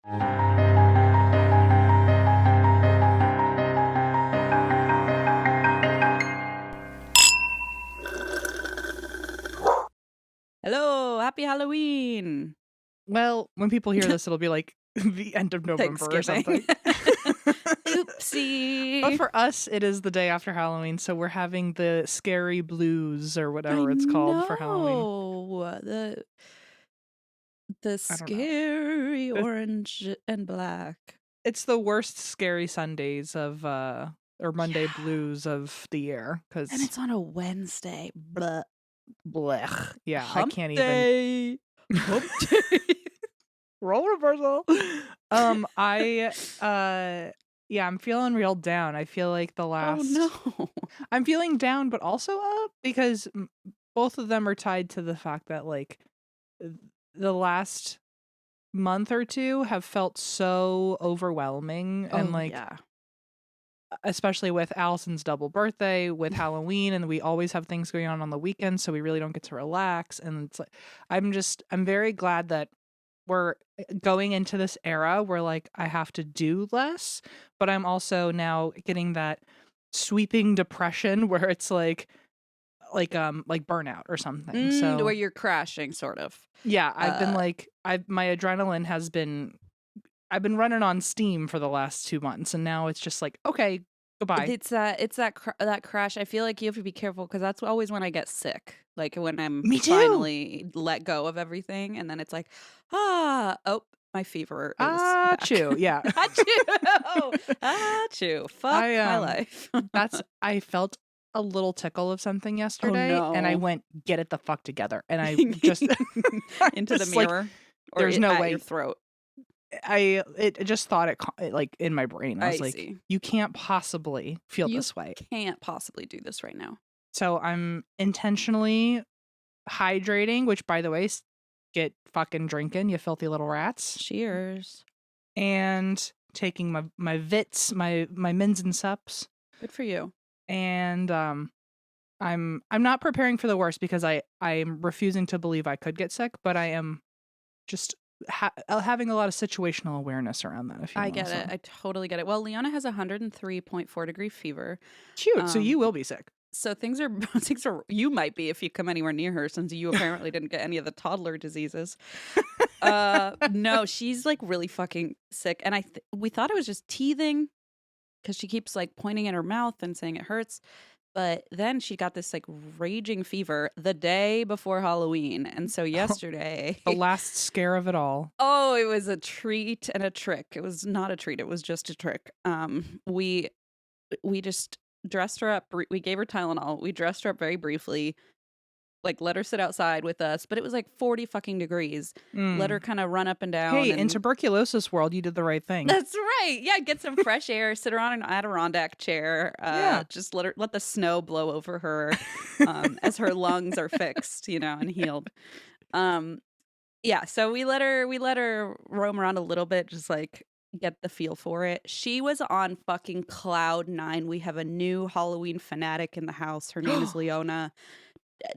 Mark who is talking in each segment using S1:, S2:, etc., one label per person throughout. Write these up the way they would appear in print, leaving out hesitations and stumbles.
S1: Hello, happy Halloween.
S2: Well, when people hear this, it'll be like the end of November or something.
S1: Oopsie.
S2: But for us, it is the day after Halloween, so we're having the scary blues or
S1: I
S2: whatever it's called for Halloween.
S1: know. The
S2: I don't know.
S1: scary orange and black.
S2: It's the worst scary Sundays of or Monday
S1: Yeah.
S2: blues of the year
S1: And
S2: because
S1: it's on a Wednesday. Blah.
S2: blech. Yeah,
S1: Hump
S2: I can't
S1: day.
S2: even.
S1: Hump day.
S2: Role reversal. Yeah, I'm feeling real down. I feel like the last.
S1: Oh no.
S2: I'm feeling down, but also up because both of them are tied to the fact that like the last month or two have felt so overwhelming and like
S1: yeah.
S2: especially with Allison's double birthday, with Halloween, and we always have things going on the weekend, so we really don't get to relax. And it's like I'm very glad that we're going into this era where like I have to do less, but I'm also now getting that sweeping depression where it's like burnout or something. So
S1: Where you're crashing, sort of.
S2: yeah, I've been like my adrenaline has been I've been running on steam for the last 2 months, and now it's just like, okay, goodbye.
S1: It's that crash. I feel like you have to be careful because that's always when I get sick. Like when I'm
S2: Me too.
S1: finally let go of everything, and then it's like, my fever is back.
S2: Achoo, yeah.
S1: Achoo. Fuck my life.
S2: I felt a little tickle of something yesterday, and I
S1: no.
S2: went, get it the fuck together. And I just
S1: Into the
S2: just like,
S1: mirror. Or
S2: there's no
S1: at
S2: way.
S1: your throat.
S2: It just thought it like in my brain. I was like,
S1: see.
S2: you can't possibly feel this way.
S1: Can't possibly do this right now.
S2: So I'm intentionally hydrating, which by the way, get fucking drinking, you filthy little rats.
S1: Cheers.
S2: And taking my Vits, my Mins and Sups.
S1: Good for you.
S2: And I'm not preparing for the worst because I'm refusing to believe I could get sick, but I am just having a lot of situational awareness around that.
S1: I get it. I totally get it. Well, Leona has 103.4 degree fever.
S2: Cute. So you will be sick.
S1: So things are you might be if you come anywhere near her, since you apparently didn't get any of the toddler diseases. No, she's like really fucking sick, and we thought it was just teething because she keeps like pointing at her mouth and saying it hurts. But then she got this like raging fever the day before Halloween. And so yesterday,
S2: the last scare of it all.
S1: Oh, it was a treat and a trick. It was not a treat. It was just a trick. We just dressed her up. We gave her Tylenol. We dressed her up very briefly, like let her sit outside with us, but it was like 40 fucking degrees. Let her kind of run up and down.
S2: Hey, in tuberculosis world, you did the right thing.
S1: That's right. Yeah, get some fresh air, sit her on an Adirondack chair. Just let the snow blow over her as her lungs are fixed, and healed. Yeah, so we let her roam around a little bit, just like get the feel for it. She was on fucking cloud 9. We have a new Halloween fanatic in the house. Her name is Leona.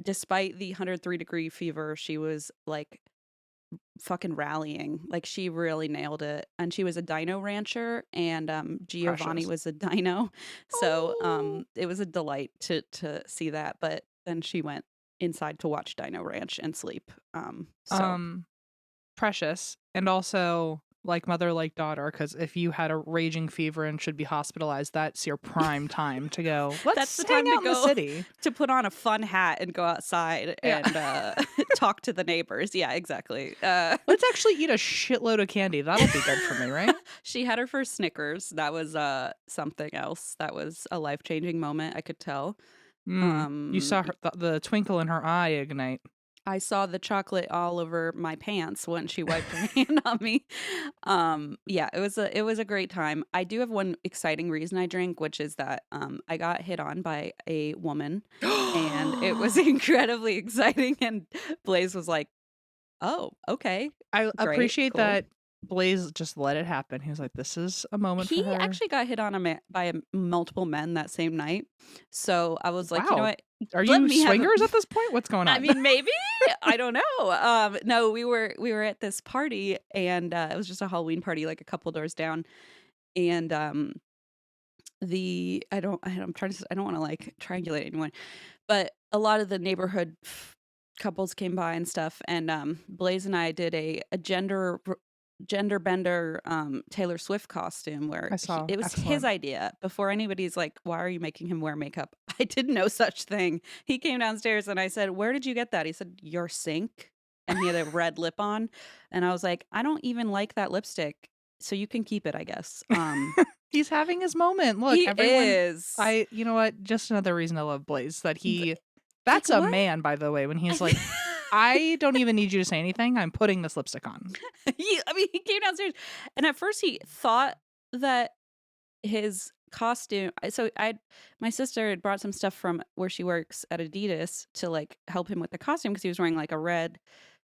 S1: Despite the 103 degree fever, she was like fucking rallying. Like she really nailed it. And she was a dino rancher, and Giovanni was a dino. So it was a delight to see that. But then she went inside to watch Dino Ranch and sleep.
S2: Precious. And also like mother, like daughter, because if you had a raging fever and should be hospitalized, that's your prime time to go.
S1: That's the time to go in the city to put on a fun hat and go outside and talk to the neighbors. Yeah, exactly.
S2: Let's actually eat a shitload of candy. That'll be good for me, right?
S1: She had her first Snickers. That was something else. That was a life-changing moment. I could tell.
S2: You saw her, the twinkle in her eye ignite.
S1: I saw the chocolate all over my pants when she wiped her hand on me. Yeah, it was a great time. I do have one exciting reason I drink, which is that I got hit on by a woman, and it was incredibly exciting. And Blaze was like, "Oh, okay."
S2: I appreciate that Blaze just let it happen. He was like, "This is a moment for her."
S1: He actually got hit on by multiple men that same night. So I was like, you know what?
S2: Are
S1: let
S2: you
S1: me have
S2: swingers at this point? What's going on?
S1: I mean, maybe. I don't know. No, we were at this party, and it was just a Halloween party, like a couple doors down. And I'm trying to, I don't want to like triangulate anyone, but a lot of the neighborhood couples came by and stuff. And Blaze and I did a gender bender Taylor Swift costume where
S2: I saw.
S1: it was his
S2: Excellent.
S1: idea. Before anybody's like, why are you making him wear makeup? I did no such thing. He came downstairs and I said, where did you get that? He said, your sink. And he had a red lip on. And I was like, I don't even like that lipstick, so you can keep it, I guess.
S2: He's having his moment. Look,
S1: He
S2: everyone.
S1: is.
S2: You know what? Just another reason I love Blaze. That's
S1: like,
S2: a
S1: what?
S2: man, by the way, when he's like, I don't even need you to say anything. I'm putting this lipstick on.
S1: He came downstairs, and at first he thought that his costume. So my sister had brought some stuff from where she works at Adidas to like help him with the costume because he was wearing like a red.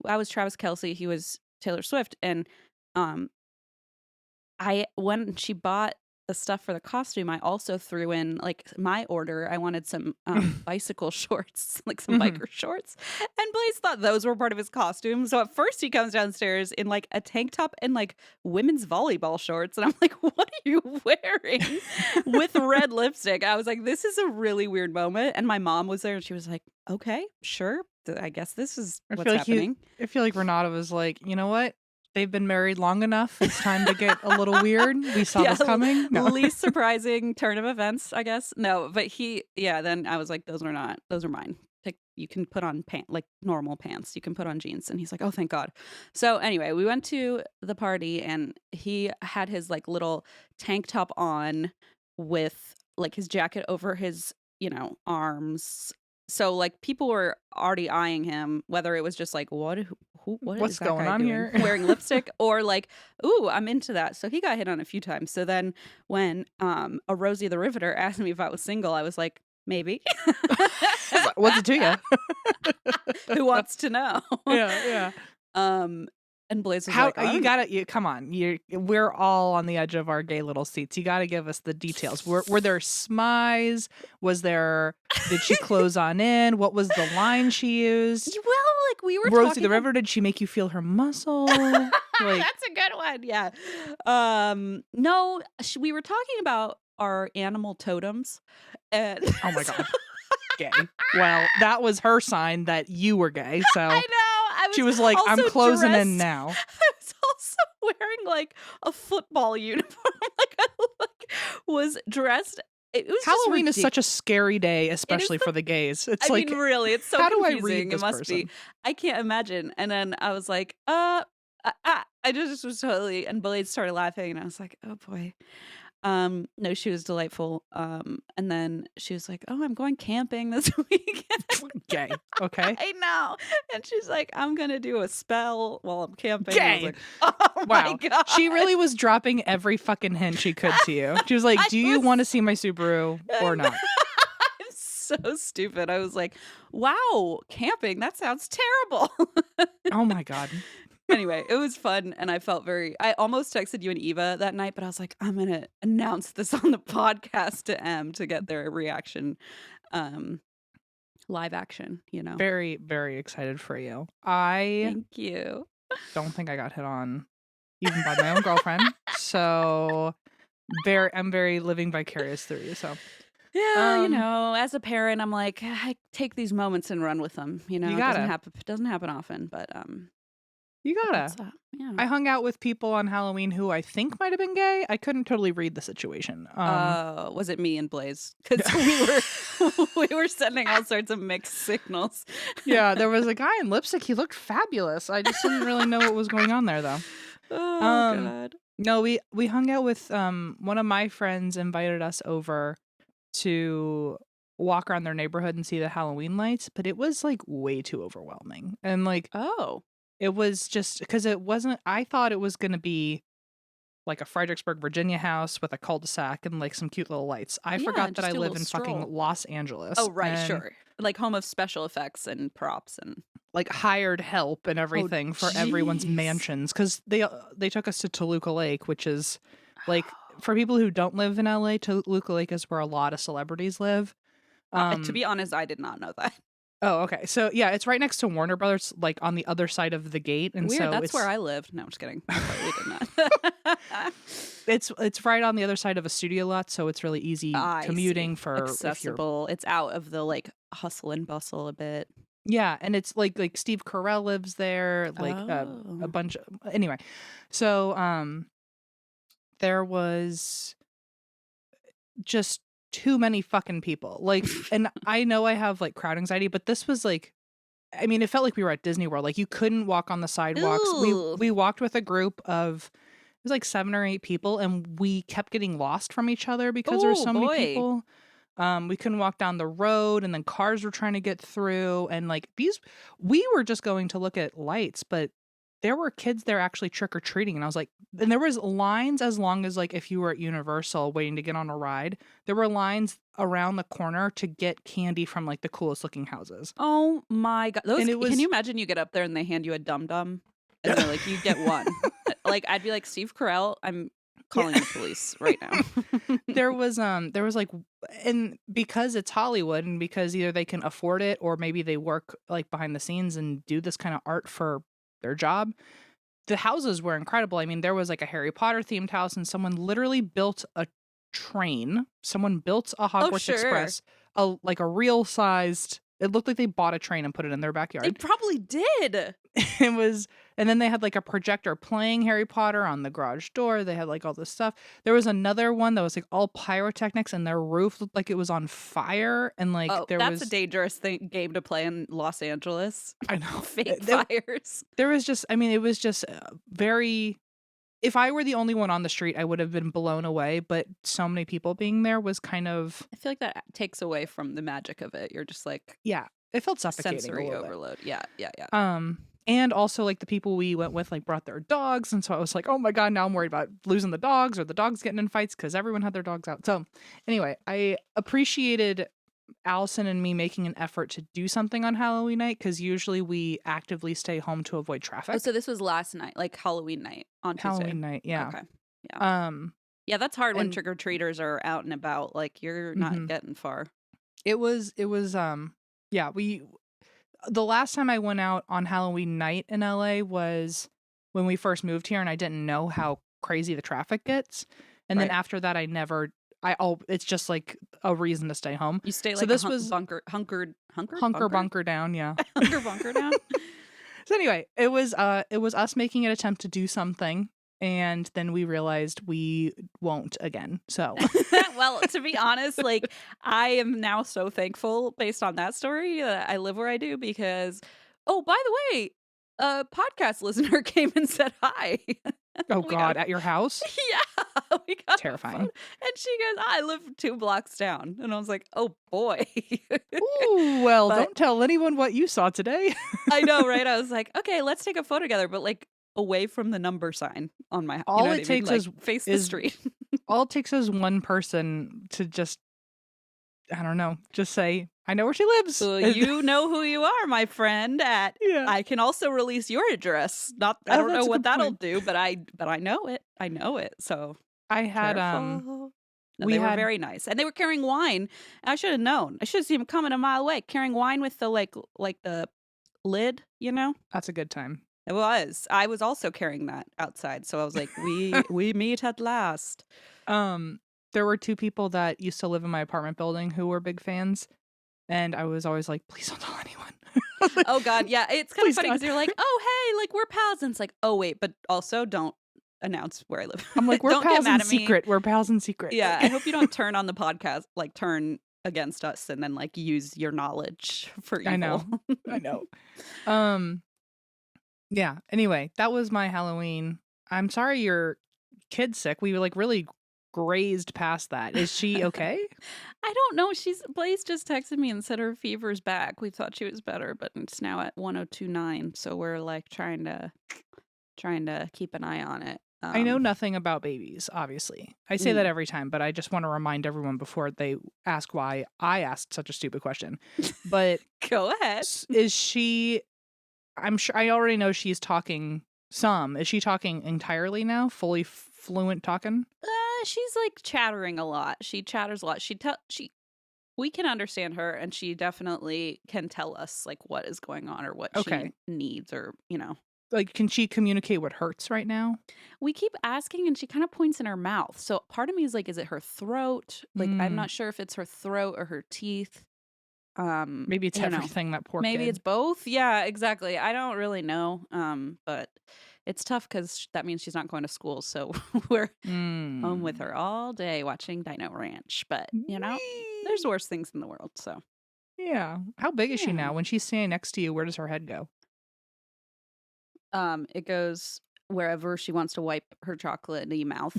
S1: I was Travis Kelce. He was Taylor Swift, and when she bought the stuff for the costume, I also threw in like my order. I wanted some bicycle shorts, like some biker shorts. And Blaze thought those were part of his costume. So at first he comes downstairs in like a tank top and like women's volleyball shorts. And I'm like, what are you wearing with red lipstick? I was like, this is a really weird moment. And my mom was there and she was like, okay, sure. I guess this is what's happening.
S2: I feel like Renata was like, you know what? They've been married long enough. It's time to get a little weird. We saw this coming. No.
S1: Least surprising turn of events, I guess. No, but then I was like, those are mine. You can put on like normal pants. You can put on jeans. And he's like, oh, thank God. So anyway, we went to the party and he had his like little tank top on with like his jacket over his, arms. So like people were already eyeing him, whether it was just like, what's
S2: going on here?
S1: Wearing lipstick or like, ooh, I'm into that. So he got hit on a few times. So then when a Rosie the Riveter asked me if I was single, I was like, maybe.
S2: What's it to you?
S1: Who wants to know?
S2: Yeah.
S1: And Blaze was like,
S2: come on. We're all on the edge of our gay little seats. You got to give us the details. Were there smize? Did she close on in? What was the line she used?
S1: Well, like we were
S2: Rosie the River, did she make you feel her muscle?
S1: That's a good one. Yeah. No, we were talking about our animal totems. And
S2: oh my God. Gay. Well, that was her sign that you were gay. So
S1: I know.
S2: She was like, I'm closing in now.
S1: I was also wearing like a football uniform. I was dressed. It was
S2: Halloween is such a scary day, especially for the gays. It's
S1: I mean, really, it's so
S2: how
S1: confusing.
S2: Do I read this
S1: it must
S2: person?
S1: Be. I can't imagine. And then I was like, I just was totally, and Blaze started laughing, and I was like, oh boy. No, she was delightful. And then she was like, oh, I'm going camping this weekend.
S2: Gay. Okay.
S1: I know. And she's like, I'm going to do a spell while I'm camping.
S2: Gay.
S1: I was like, oh
S2: wow.
S1: my God.
S2: She really was dropping every fucking hint she could to you. She was like, do you want to see my Subaru or not?
S1: I'm so stupid. I was like, wow, camping. That sounds terrible.
S2: Oh my God.
S1: Anyway, it was fun, and I almost texted you and Eva that night, but I was like, I'm going to announce this on the podcast to Em to get their reaction, live action,
S2: Very, very excited for you.
S1: Thank you.
S2: Don't think I got hit on even by my own girlfriend, so I'm very living vicarious through you, so.
S1: Yeah, as a parent, I'm like, I take these moments and run with them,
S2: You gotta.
S1: It doesn't happen often, but
S2: you gotta.
S1: Yeah.
S2: I hung out with people on Halloween who I think might have been gay. I couldn't totally read the situation.
S1: Was it me and Blaze? Because we were sending all sorts of mixed signals.
S2: Yeah, there was a guy in lipstick. He looked fabulous. I just didn't really know what was going on there, though.
S1: Oh God.
S2: No, we hung out with one of my friends invited us over to walk around their neighborhood and see the Halloween lights, but it was like way too overwhelming. And like, it was just because I thought it was going to be like a Fredericksburg, Virginia house with a cul-de-sac and like some cute little lights. I forgot that I live in fucking Los Angeles.
S1: Oh, right, sure. Like home of special effects and props and
S2: like hired help and everything for everyone's mansions. Because they took us to Toluca Lake, which is like, for people who don't live in LA, Toluca Lake is where a lot of celebrities live.
S1: To be honest, I did not know that.
S2: Oh, okay. So yeah, it's right next to Warner Brothers, like on the other side of the gate, and
S1: Weird.
S2: so
S1: That's
S2: it's
S1: where I lived. No, I'm just kidding. I totally did not.
S2: it's right on the other side of a studio lot, so it's really easy
S1: I
S2: commuting
S1: see.
S2: for if you're
S1: Accessible. It's out of the like hustle and bustle a bit.
S2: yeah, and it's like Steve Carell lives there, like a
S1: Oh.
S2: bunch of anyway. So there was just too many fucking people. Like, and I know I have like crowd anxiety, but this was like, I mean, it felt like we were at Disney World. Like you couldn't walk on the sidewalks.
S1: Ooh.
S2: We walked with a group of it was like 7 or 8 people, and we kept getting lost from each other because there were
S1: Oh,
S2: so many
S1: boy.
S2: people. We couldn't walk down the road, and then cars were trying to get through, and like we were just going to look at lights, but there were kids there actually trick or treating, and I was like, and there was lines as long as like if you were at Universal waiting to get on a ride, there were lines around the corner to get candy from like the coolest looking houses.
S1: Oh my God.
S2: And it was
S1: Can you imagine you get up there and they hand you a dum-dum? And they're like, you get one. Like, I'd be like, Steve Carell, I'm calling the police right now.
S2: there was like, and because it's Hollywood and because either they can afford it or maybe they work like behind the scenes and do this kind of art for their job, the houses were incredible. I mean, there was like a Harry Potter themed house, and someone literally built a train. Someone built a Hogwarts
S1: sure.
S2: Express, like a real sized. It looked like they bought a train and put it in their
S1: They
S2: backyard.
S1: probably did.
S2: It was, and then they had like a projector playing Harry Potter on the garage door. They had like all this stuff. There was another one that was like all pyrotechnics, and their roof looked like it was on fire. And like
S1: that's a dangerous game to play in Los Angeles.
S2: I know,
S1: Fake fires.
S2: There was just, I mean, it was just very. If I were the only one on the street, I would have been blown away. But so many people being there was kind of.
S1: I feel like that takes away from the magic of it. You're just like,
S2: yeah, it felt suffocating.
S1: Sensory overload. Yeah.
S2: And also like the people we went with like brought their dogs, and so I was like, oh my God, now I'm worried about losing the dogs or the dogs getting in fights because everyone had their dogs out. So anyway, I appreciated Allison and me making an effort to do something on Halloween night because usually we actively stay home to avoid traffic.
S1: Oh, so this was last night, like Halloween night on Tuesday.
S2: Halloween night, yeah.
S1: Okay. Yeah. Yeah, that's hard when
S2: and-
S1: trick-or-treaters are out and about. Like you're not getting far.
S2: It was yeah, the last time I went out on Halloween night in LA was when we first moved here, and I didn't know how crazy the traffic gets. And then after that, it's just like a reason to stay home.
S1: You stay like
S2: so this
S1: was
S2: hunker bunker down, yeah.
S1: Hunker bunker down.
S2: So anyway, it was us making an attempt to do something, and then we realized we won't again. So
S1: well, to be honest, like I am now so thankful based on that story that I live where I do because, oh, by the way, a podcast listener came and said hi.
S2: Oh God, at your house?
S1: Yeah, we got
S2: terrifying.
S1: And she goes, I live 2 blocks down, and I was like, oh boy.
S2: Ooh, well, don't tell anyone what you saw today.
S1: I know, right? I was like, okay, let's take a photo together, but like away from the number sign on my house.
S2: All it takes
S1: like,
S2: is
S1: face the street.
S2: All it takes is one person to just, I don't know, just say, I know where she lives.
S1: Well, you know who you are, my friend. I can also release your address. I don't know what that'll do, but I know it. I know it. So
S2: I had
S1: no, they were very nice, and they were carrying wine. I should have known. I should have seen them coming a mile away, carrying wine with the like the lid. You know,
S2: that's a good time.
S1: It was. I was also carrying that outside, so I was like, we meet at last.
S2: There were 2 people that used to live in my apartment building who were big fans. And I was always like, please don't tell anyone.
S1: Like, oh, God. Yeah. It's kind of funny because you're like, oh, hey, like we're pals. And it's like, oh, wait, but also don't announce where I live.
S2: I'm like, we're pals in secret. We're pals in secret.
S1: Yeah. I hope you don't turn on the podcast, like turn against us and then like use your knowledge for evil.
S2: I know. Yeah. Anyway, that was my Halloween. I'm sorry your kid's sick. We like really grazed past that. Is she okay?
S1: I don't know. Blaze just texted me and said her fever's back. We thought she was better, but it's now at 102.9. So we're like trying to keep an eye on it.
S2: I know nothing about babies, obviously. I say that every time, but I just want to remind everyone before they ask why I asked such a stupid question. But
S1: go ahead.
S2: Is she? I'm sure I already know she's talking some. Is she talking entirely now? Fully fluent talking?
S1: She's like chattering a lot. She chatters a lot. We can understand her, and she definitely can tell us like what is going on or what
S2: Okay.
S1: she needs, or
S2: Like, can she communicate what hurts right now?
S1: We keep asking, and she kind of points in her mouth. So part of me is like, is it her throat? Like, I'm
S2: Mm,
S1: not sure if it's her throat or her teeth.
S2: maybe it's
S1: I don't know.
S2: everything, that poor
S1: Maybe
S2: kid.
S1: it's both. Yeah, exactly. I don't really know. But it's tough because that means she's not going to school. So we're home with
S2: Mm.
S1: her all day watching Dino Ranch. But there's
S2: Whee!
S1: worse things in the world. So
S2: Yeah. How big is she
S1: yeah.
S2: now? When she's standing next to you, where does her head go?
S1: It goes wherever she wants to wipe her chocolatey mouth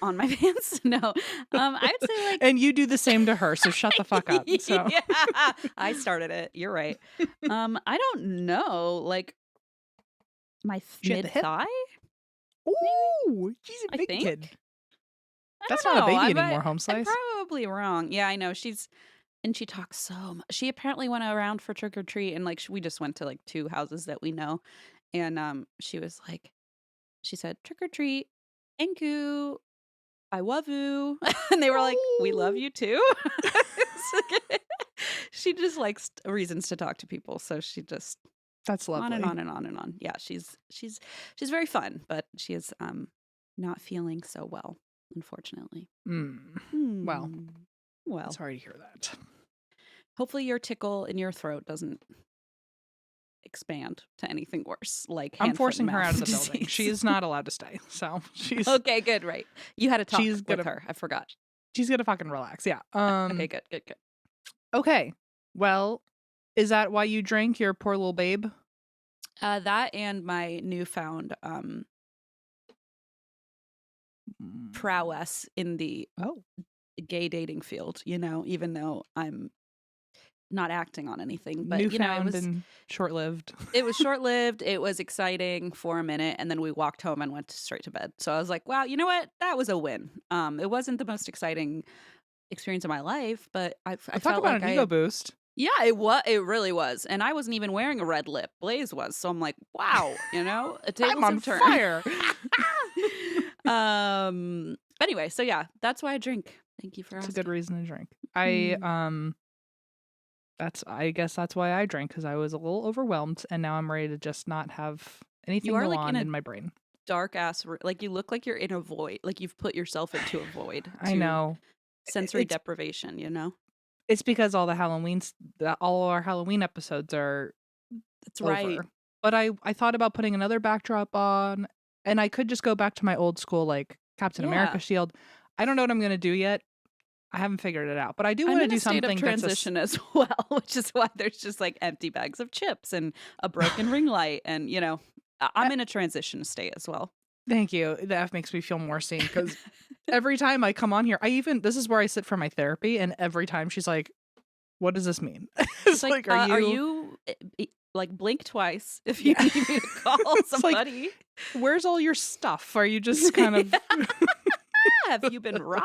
S1: on my pants. No, I would say like,
S2: And you do the same to her, so shut the fuck up. So
S1: yeah, I started it. You're right. I don't know, like my
S2: she at the
S1: mid
S2: hip?
S1: thigh, maybe.
S2: Ooh, she's a
S1: I
S2: big
S1: think.
S2: kid.
S1: I
S2: That's
S1: don't
S2: not a
S1: know.
S2: baby
S1: I'm
S2: anymore, home
S1: I'm
S2: slice.
S1: probably wrong. Yeah, I know. And she talks so much. She apparently went around for trick or treat, and like we just went to like 2 houses that we know, and she was like, she said trick or treat, thank you. I love you. And they were like, we love
S2: Oh,
S1: you too. She just likes reasons to talk to people. So she just
S2: that's
S1: on and
S2: lovely.
S1: on and on and on. Yeah, she's very fun, but she is not feeling so well, unfortunately.
S2: Well,
S1: Well,
S2: sorry to hear that.
S1: hopefully your tickle in your throat doesn't expand to anything worse, like
S2: I'm
S1: hand, foot,
S2: forcing
S1: and
S2: her
S1: mouth
S2: out of the building. She
S1: disease.
S2: is not allowed to stay. So
S1: Okay, good, right. You had to talk
S2: she's
S1: with
S2: gonna
S1: her. I forgot.
S2: fucking relax. Yeah.
S1: Okay, good, good, good.
S2: Okay. Well, is that why you drink, your poor little babe?
S1: That and my newfound prowess in the
S2: Oh.
S1: gay dating field, even though I'm not acting on anything. But,
S2: Newfound and short-lived.
S1: it was short-lived. It was exciting for a minute, and then we walked home and went straight to bed. So I was like, wow, you know what? That was a win. It wasn't the most exciting experience of my life, but I
S2: Talk
S1: felt
S2: about
S1: like
S2: an ego boost.
S1: yeah, it really was. And I wasn't even wearing a red lip. Blaze was. So I'm like, wow,
S2: I'm
S1: tables
S2: on
S1: have turned.
S2: fire.
S1: Anyway, so yeah, that's why I drink. Thank you for
S2: It's a
S1: asking.
S2: good reason to drink.
S1: Mm.
S2: I guess that's why I drank, because I was a little overwhelmed, and now I'm ready to just not have anything
S1: are
S2: go
S1: like
S2: on
S1: in a
S2: in my brain.
S1: dark ass like you look like you're in a void, like you've put yourself into a void
S2: I
S1: to
S2: know.
S1: sensory
S2: It's
S1: deprivation,
S2: it's because all all our Halloween episodes are
S1: That's right.
S2: over. But I thought about putting another backdrop on, and I could just go back to my old school, like Captain America
S1: Yeah,
S2: shield. I don't know what I'm gonna do yet. I haven't figured it out, but I do
S1: I'm
S2: want to
S1: in a
S2: do
S1: state of
S2: something that's
S1: transition as well, which is why there's just like empty bags of chips and a broken ring light, and I'm in a transition state as well.
S2: Thank you. That makes me feel more seen, because every time I come on here, this is where I sit for my therapy, and every time she's like, "What does this mean?"
S1: It's
S2: It's
S1: like,
S2: like,
S1: are you like blink twice if you
S2: Yeah.
S1: need me to call
S2: It's like,
S1: somebody?
S2: where's all your stuff? Are you just kind of
S1: Have you been robbed?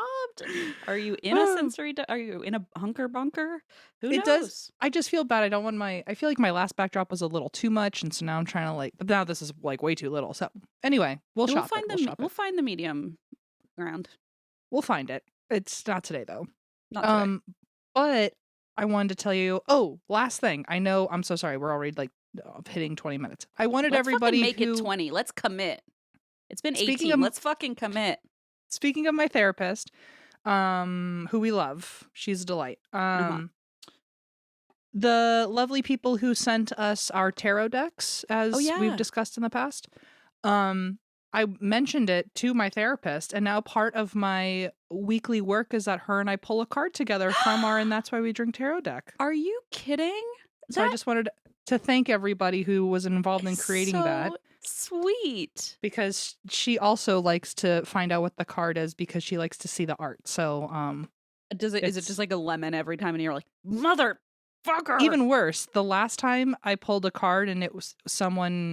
S1: Are you in a are you in a hunker bunker? Who
S2: It does.
S1: knows?
S2: I just feel bad. I feel like my last backdrop was a little too much, and so now I'm trying to but now this is like way too little. So anyway, we'll
S1: We'll
S2: shop
S1: find
S2: it. We'll shop
S1: we'll
S2: it.
S1: find the medium ground.
S2: We'll find it. It's not today though.
S1: Not today.
S2: But I wanted to tell you. Oh, last thing. I know. I'm so sorry. We're already hitting 20 minutes. I wanted
S1: Let's
S2: everybody
S1: fucking make
S2: who
S1: it 20. Let's commit. It's been
S2: speaking
S1: 18.
S2: of
S1: Let's fucking commit.
S2: speaking of my therapist, who we love. She's a delight. The lovely people who sent us our tarot decks, as we've
S1: yeah.
S2: discussed in the past. I mentioned it to my therapist, and now part of my weekly work is that her and I pull a card together from our And That's Why We Drink Tarot deck.
S1: Are you kidding?
S2: So I just wanted to thank everybody who was involved in creating
S1: so
S2: that,
S1: sweet.
S2: because she also likes to find out what the card is, because she likes to see the art. So
S1: Is it
S2: it's
S1: just like a lemon every time, and you're like, motherfucker?
S2: even worse. The last time I pulled a card, and it was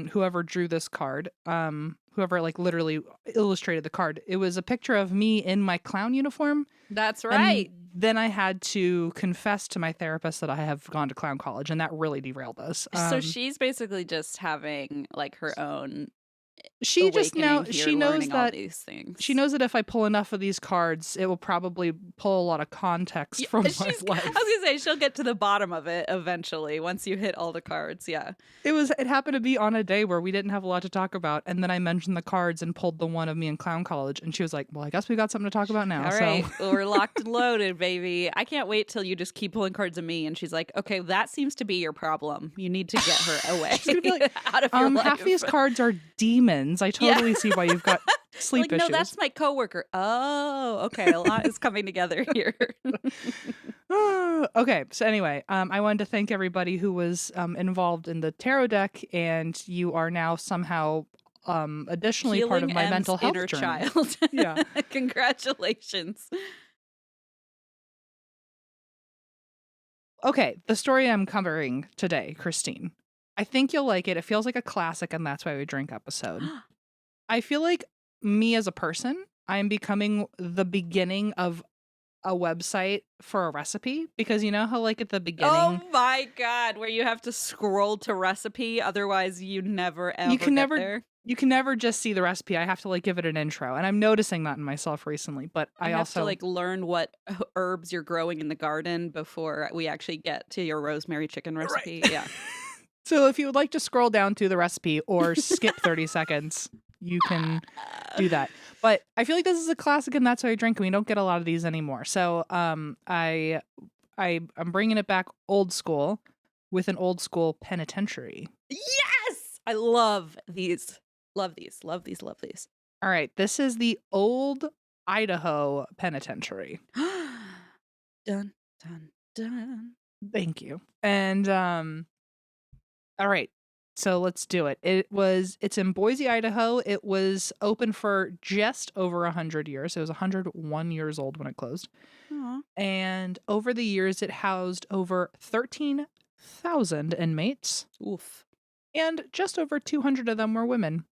S2: whoever drew this card, whoever literally illustrated the card, it was a picture of me in my clown uniform.
S1: That's right.
S2: And then I had to confess to my therapist that I have gone to clown college, and that really derailed us.
S1: So she's basically just having like her own
S2: she just now
S1: awakening here,
S2: she knows
S1: learning all
S2: that
S1: these things.
S2: she knows that if I pull enough of these cards, it will probably pull a lot of context from my
S1: I
S2: life.
S1: was gonna say she'll get to the bottom of it eventually once you hit all the cards. Yeah.
S2: It happened to be on a day where we didn't have a lot to talk about, and then I mentioned the cards and pulled the one of me in clown college, and she was like, "Well, I guess we got something to talk about now."
S1: All right,
S2: So
S1: we're locked and loaded, baby. I can't wait till you just keep pulling cards of me. And she's like, okay, that seems to be your problem. You need to get her away.
S2: she's gonna be like,
S1: out of your life.
S2: half these cards are demons. I totally see why you've got sleep
S1: like,
S2: issues.
S1: no, that's my coworker. Oh, okay. A lot is coming together here.
S2: Okay, so anyway, I wanted to thank everybody who was involved in the tarot deck, and you are now somehow additionally part of
S1: Healing
S2: my
S1: M's
S2: mental health
S1: inner
S2: journey.
S1: child.
S2: Yeah.
S1: Congratulations.
S2: Okay, the story I'm covering today, Christine. I think you'll like it. It feels like a classic, and that's why we drink episode. I feel like me as a person, I am becoming the beginning of a website for a recipe, because you know how like at the beginning
S1: Oh my God, where you have to scroll to recipe, otherwise you never ever get there.
S2: you can never just see the recipe. I have to like give it an intro, and I'm noticing that in myself recently. But I
S1: have
S2: also
S1: to like learn what herbs you're growing in the garden before we actually get to your rosemary chicken recipe.
S2: Right.
S1: Yeah.
S2: So if you would like to scroll down to the recipe or skip 30 seconds, you can do that. But I feel like this is a classic, and that's why I drink. And we don't get a lot of these anymore. So I'm bringing it back old school with an old school penitentiary.
S1: Yes, I love these. Love these. Love these. Love these.
S2: All right, this is the Old Idaho Penitentiary.
S1: Dun dun dun.
S2: Thank you. And all right. So let's do it. It's in Boise, Idaho. It was open for just over 100 years. It was 101 years old when it closed.
S1: Aw.
S2: And over the years, it housed over 13,000 inmates,
S1: Oof.
S2: and just over 200 of them were women.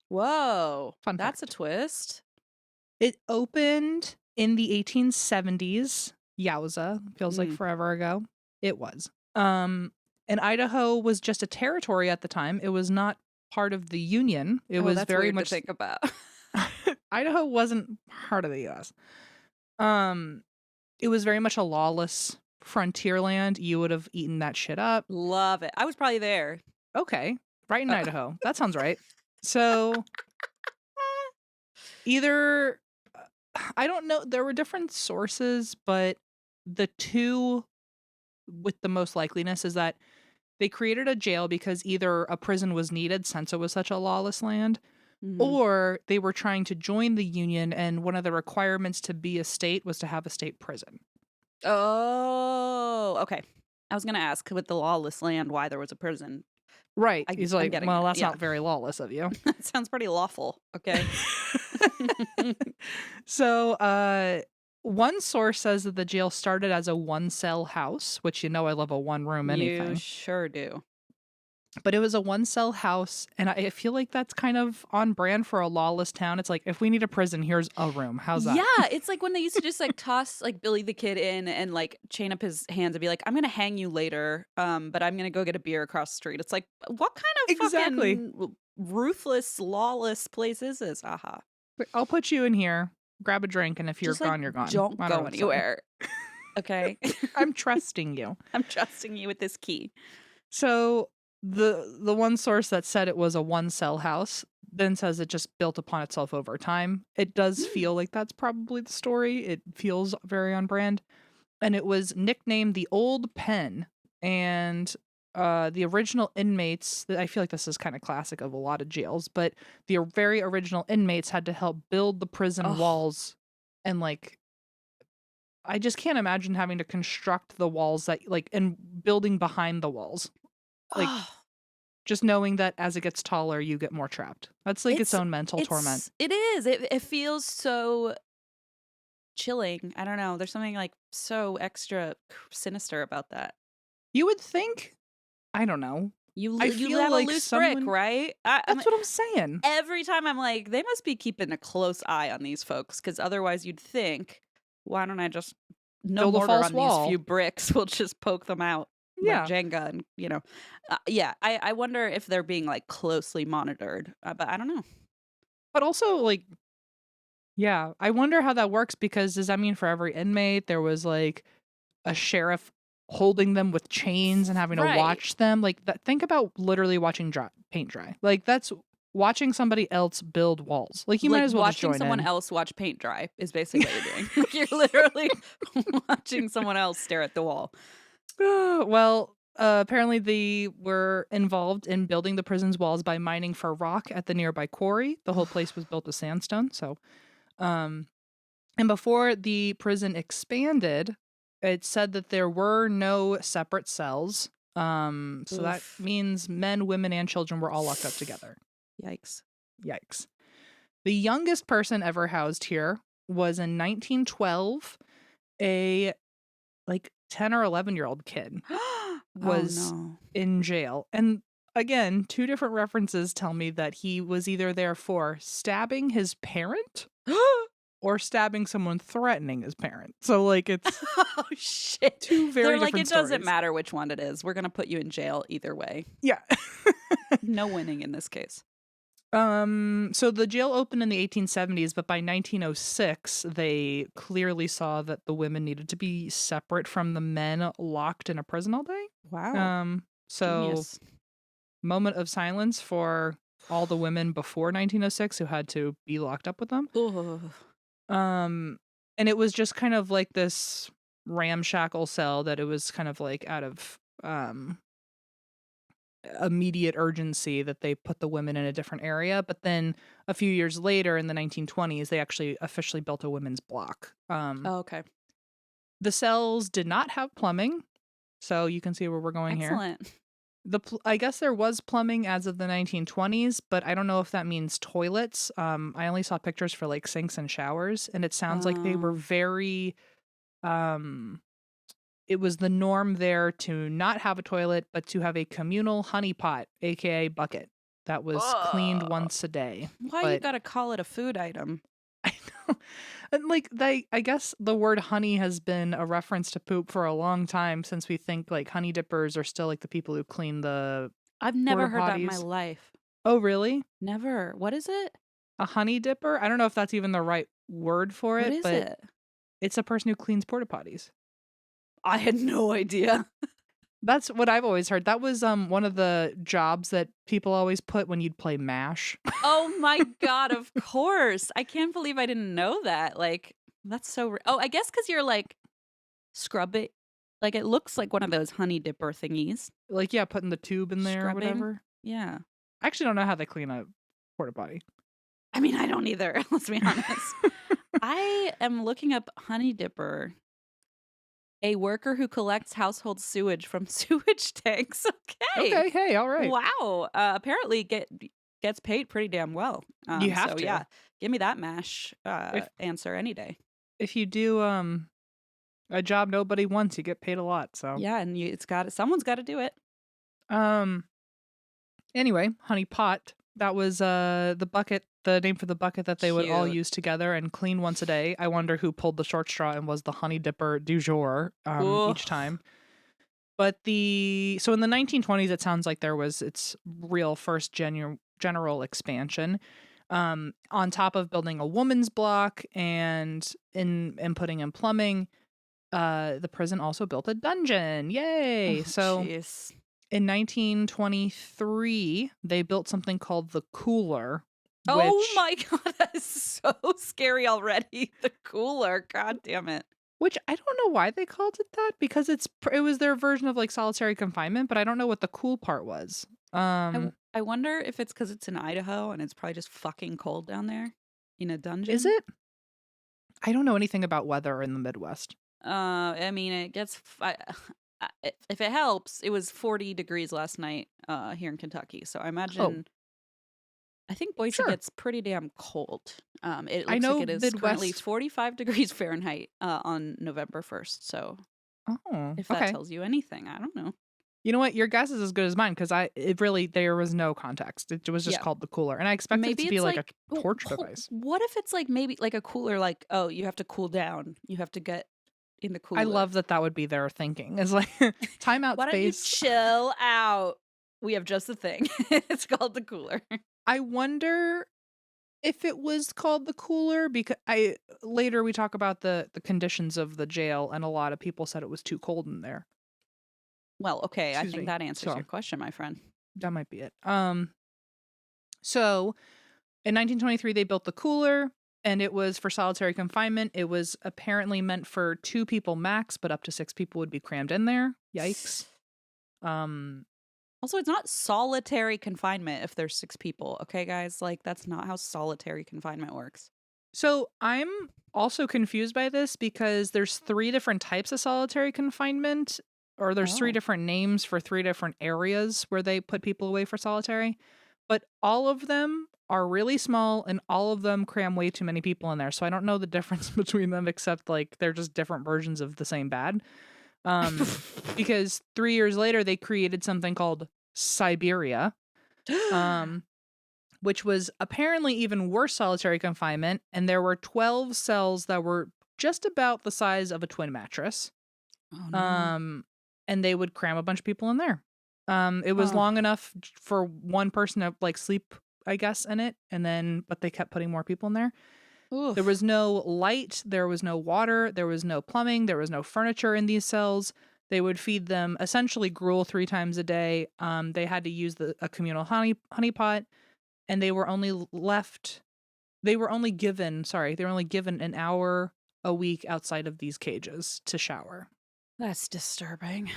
S1: Whoa.
S2: Fun
S1: That's
S2: fact.
S1: a twist.
S2: It opened in the 1870s. Yowza. Feels like forever ago. It was. And Idaho was just a territory at the time. It was not part of the Union. It was
S1: that's
S2: very
S1: weird
S2: much
S1: to think about.
S2: Idaho wasn't part of the US. It was very much a lawless frontier land. You would have eaten that shit up.
S1: Love it. I was probably there.
S2: Okay. Right in Idaho. That sounds right. So either I don't know, there were different sources, but the two with the most likeliness is that they created a jail because either a prison was needed since it was such a lawless land, or they were trying to join the Union, and one of the requirements to be a state was to have a state prison.
S1: Oh, okay. I was going to ask with the lawless land why there was a prison.
S2: Right. He's like, well, that's
S1: yeah.
S2: not very lawless of you.
S1: That sounds pretty lawful. Okay.
S2: So, one source says that the jail started as a one-cell house, which you know I love a one-room anything.
S1: You sure do.
S2: But it was a one-cell house, and I feel like that's kind of on brand for a lawless town. It's like, if we need a prison, here's a room. How's that?
S1: Yeah, it's like when they used to just like toss like Billy the Kid in and like chain up his hands and be like, I'm gonna hang you later, but I'm gonna go get a beer across the street. It's like, what kind of fucking ruthless, lawless place is this? Aha.
S2: I'll put you in here, grab a drink, and if you're
S1: Just, like,
S2: gone, you're gone.
S1: Don't go anywhere. Okay.
S2: I'm trusting you.
S1: I'm trusting you with this key.
S2: So the one source that said it was a one-cell house then says it just built upon itself over time. It does feel like that's probably the story. It feels very on brand. And it was nicknamed the Old Pen. And the original inmates, I feel like this is kind of classic of a lot of jails, but the very original inmates had to help build the prison walls. And like, I just can't imagine having to construct the walls that like, and building behind the walls. Like, just knowing that as it gets taller, you get more trapped. That's like its own mental torment.
S1: It is. It feels so chilling. I don't know. There's something like so extra sinister about that.
S2: You would think, I don't know.
S1: You
S2: feel
S1: have
S2: like
S1: a loose brick, right?
S2: That's what I'm saying.
S1: Every time I'm like, they must be keeping a close eye on these folks, because otherwise you'd think, why don't I just no
S2: Build a
S1: mortar
S2: false
S1: on
S2: wall.
S1: these few bricks? We'll just poke them out. like
S2: Yeah.
S1: Jenga, and yeah. I wonder if they're being like closely monitored, but I don't know.
S2: But also, like, yeah, I wonder how that works because does that mean for every inmate there was like a sheriff holding them with chains and having to
S1: Right.
S2: watch them? Like that, think about literally watching paint dry. Like that's watching somebody else build walls. Like you might
S1: Like
S2: as well just
S1: watching
S2: join
S1: someone
S2: in.
S1: else watch paint dry is basically what you're doing. Like you're literally watching someone else stare at the wall.
S2: Well, apparently they were involved in building the prison's walls by mining for rock at the nearby quarry. The whole place was built with sandstone. So, um, and before the prison expanded, it said that there were no separate cells. So that
S1: Oof.
S2: means men, women, and children were all locked up together.
S1: Yikes.
S2: Yikes. The youngest person ever housed here was in 1912. A like 10 or 11-year-old kid
S1: Oh
S2: was
S1: no.
S2: in jail. And again, two different references tell me that he was either there for stabbing his parent or stabbing someone threatening his parent. So like it's
S1: Oh shit.
S2: two very
S1: They're like,
S2: different
S1: it doesn't
S2: stories.
S1: matter which one it is. We're gonna put you in jail either way.
S2: Yeah.
S1: No winning in this case.
S2: So the jail opened in the 1870s, but by 1906 they clearly saw that the women needed to be separate from the men locked in a prison all day.
S1: Wow.
S2: So
S1: Genius.
S2: moment of silence for all the women before 1906 who had to be locked up with them.
S1: Ugh.
S2: And it was just kind of like this ramshackle cell that it was kind of like out of immediate urgency that they put the women in a different area. But then a few years later in the 1920s, they actually officially built a women's block.
S1: Oh, okay.
S2: The cells did not have plumbing, so you can see where we're going here.
S1: Excellent.
S2: I guess there was plumbing as of the 1920s, but I don't know if that means toilets. I only saw pictures for like sinks and showers, and it sounds like they were very it was the norm there to not have a toilet, but to have a communal honey pot, aka bucket, that was cleaned
S1: Ugh.
S2: once a day.
S1: Why you
S2: But
S1: gotta call it a food item?
S2: I know, and like I guess the word honey has been a reference to poop for a long time since we think like honey dippers are still like the people who clean the
S1: I've
S2: porta
S1: never heard that in my
S2: potties.
S1: life.
S2: Oh, really?
S1: Never. What is it?
S2: A honey dipper? I don't know if that's even the right word for
S1: What
S2: it,
S1: is
S2: but
S1: it?
S2: it's a person who cleans porta potties.
S1: I had no idea.
S2: That's what I've always heard. That was one of the jobs that people always put when you'd play MASH.
S1: Oh my God, of course. I can't believe I didn't know that. Like, that's so. Oh, I guess because you're like scrub it. Like, it looks like one of those honey dipper thingies.
S2: Like, yeah, putting the tube in there or
S1: Scrubbing.
S2: whatever.
S1: Yeah.
S2: I actually don't know how they clean a porta potty.
S1: I mean, I don't either. Let's be honest. I am looking up honey dipper. A worker who collects household sewage from sewage tanks. Okay.
S2: Okay, hey, all right.
S1: Wow. Apparently gets paid pretty damn well.
S2: You have
S1: so
S2: to.
S1: yeah, give me that MASH
S2: If
S1: answer any day.
S2: if you do a job nobody wants, you get paid a lot. So
S1: Yeah, and someone's got to do it.
S2: anyway, honey pot. That was the bucket, the name for the bucket that they would all
S1: Cute.
S2: use together and clean once a day. I wonder who pulled the short straw and was the honey dipper du jour each time. But so in the 1920s, it sounds like there was its real first general expansion. On top of building a woman's block and in putting in plumbing, the prison also built a dungeon. Yay! So
S1: Jeez.
S2: in 1923, they built something called the cooler.
S1: Oh my God, that is so scary already. The cooler. God damn it.
S2: Which I don't know why they called it that because it was their version of like solitary confinement, but I don't know what the cool part was.
S1: I wonder if it's because it's in Idaho and it's probably just fucking cold down there in a dungeon.
S2: Is it? I don't know anything about weather in the Midwest.
S1: I mean, it gets. If it helps, it was 40 degrees last night here in Kentucky. So I imagine. I think Boise gets pretty damn cold. It looks like it is currently 45 degrees Fahrenheit on November 1st. So if that tells you anything, I don't know.
S2: You know what? Your guess is as good as mine because there was no context. It was just called the cooler. And I expected it to be like a torture device.
S1: What if it's like maybe like a cooler, like, oh, you have to cool down. You have to get in the
S2: I
S1: cooler.
S2: love that would be their thinking. It's like timeout
S1: Why don't you
S2: space.
S1: chill out? We have just the thing. It's called the cooler.
S2: I wonder if it was called the cooler because later we talk about the conditions of the jail, and a lot of people said it was too cold in there.
S1: Well, okay, I
S2: Excuse
S1: think
S2: me.
S1: that answers
S2: So
S1: your question, my friend.
S2: that might be it. So in 1923 they built the cooler, and it was for solitary confinement. It was apparently meant for 2 people max, but up to 6 people would be crammed in there. Yikes.
S1: Also, it's not solitary confinement if there's 6 people. Okay, guys, like that's not how solitary confinement works.
S2: So I'm also confused by this because there's 3 different types of solitary confinement, or there's 3
S1: Oh.
S2: different names for 3 different areas where they put people away for solitary, but all of them are really small and all of them cram way too many people in there. So I don't know the difference between them, except like they're just different versions of the same bad. Because 3 years later they created something called Siberia, which was apparently even worse solitary confinement, and there were 12 cells that were just about the size of a twin mattress.
S1: Oh, no.
S2: And they would cram a bunch of people in there. It was long enough for one person to like sleep, I guess, in it, but they kept putting more people in there.
S1: Oof.
S2: There was no light, there was no water, there was no plumbing, there was no furniture in these cells. They would feed them essentially gruel 3 times a day. They had to use a communal honey pot, and they were only given an hour a week outside of these cages to shower.
S1: That's disturbing.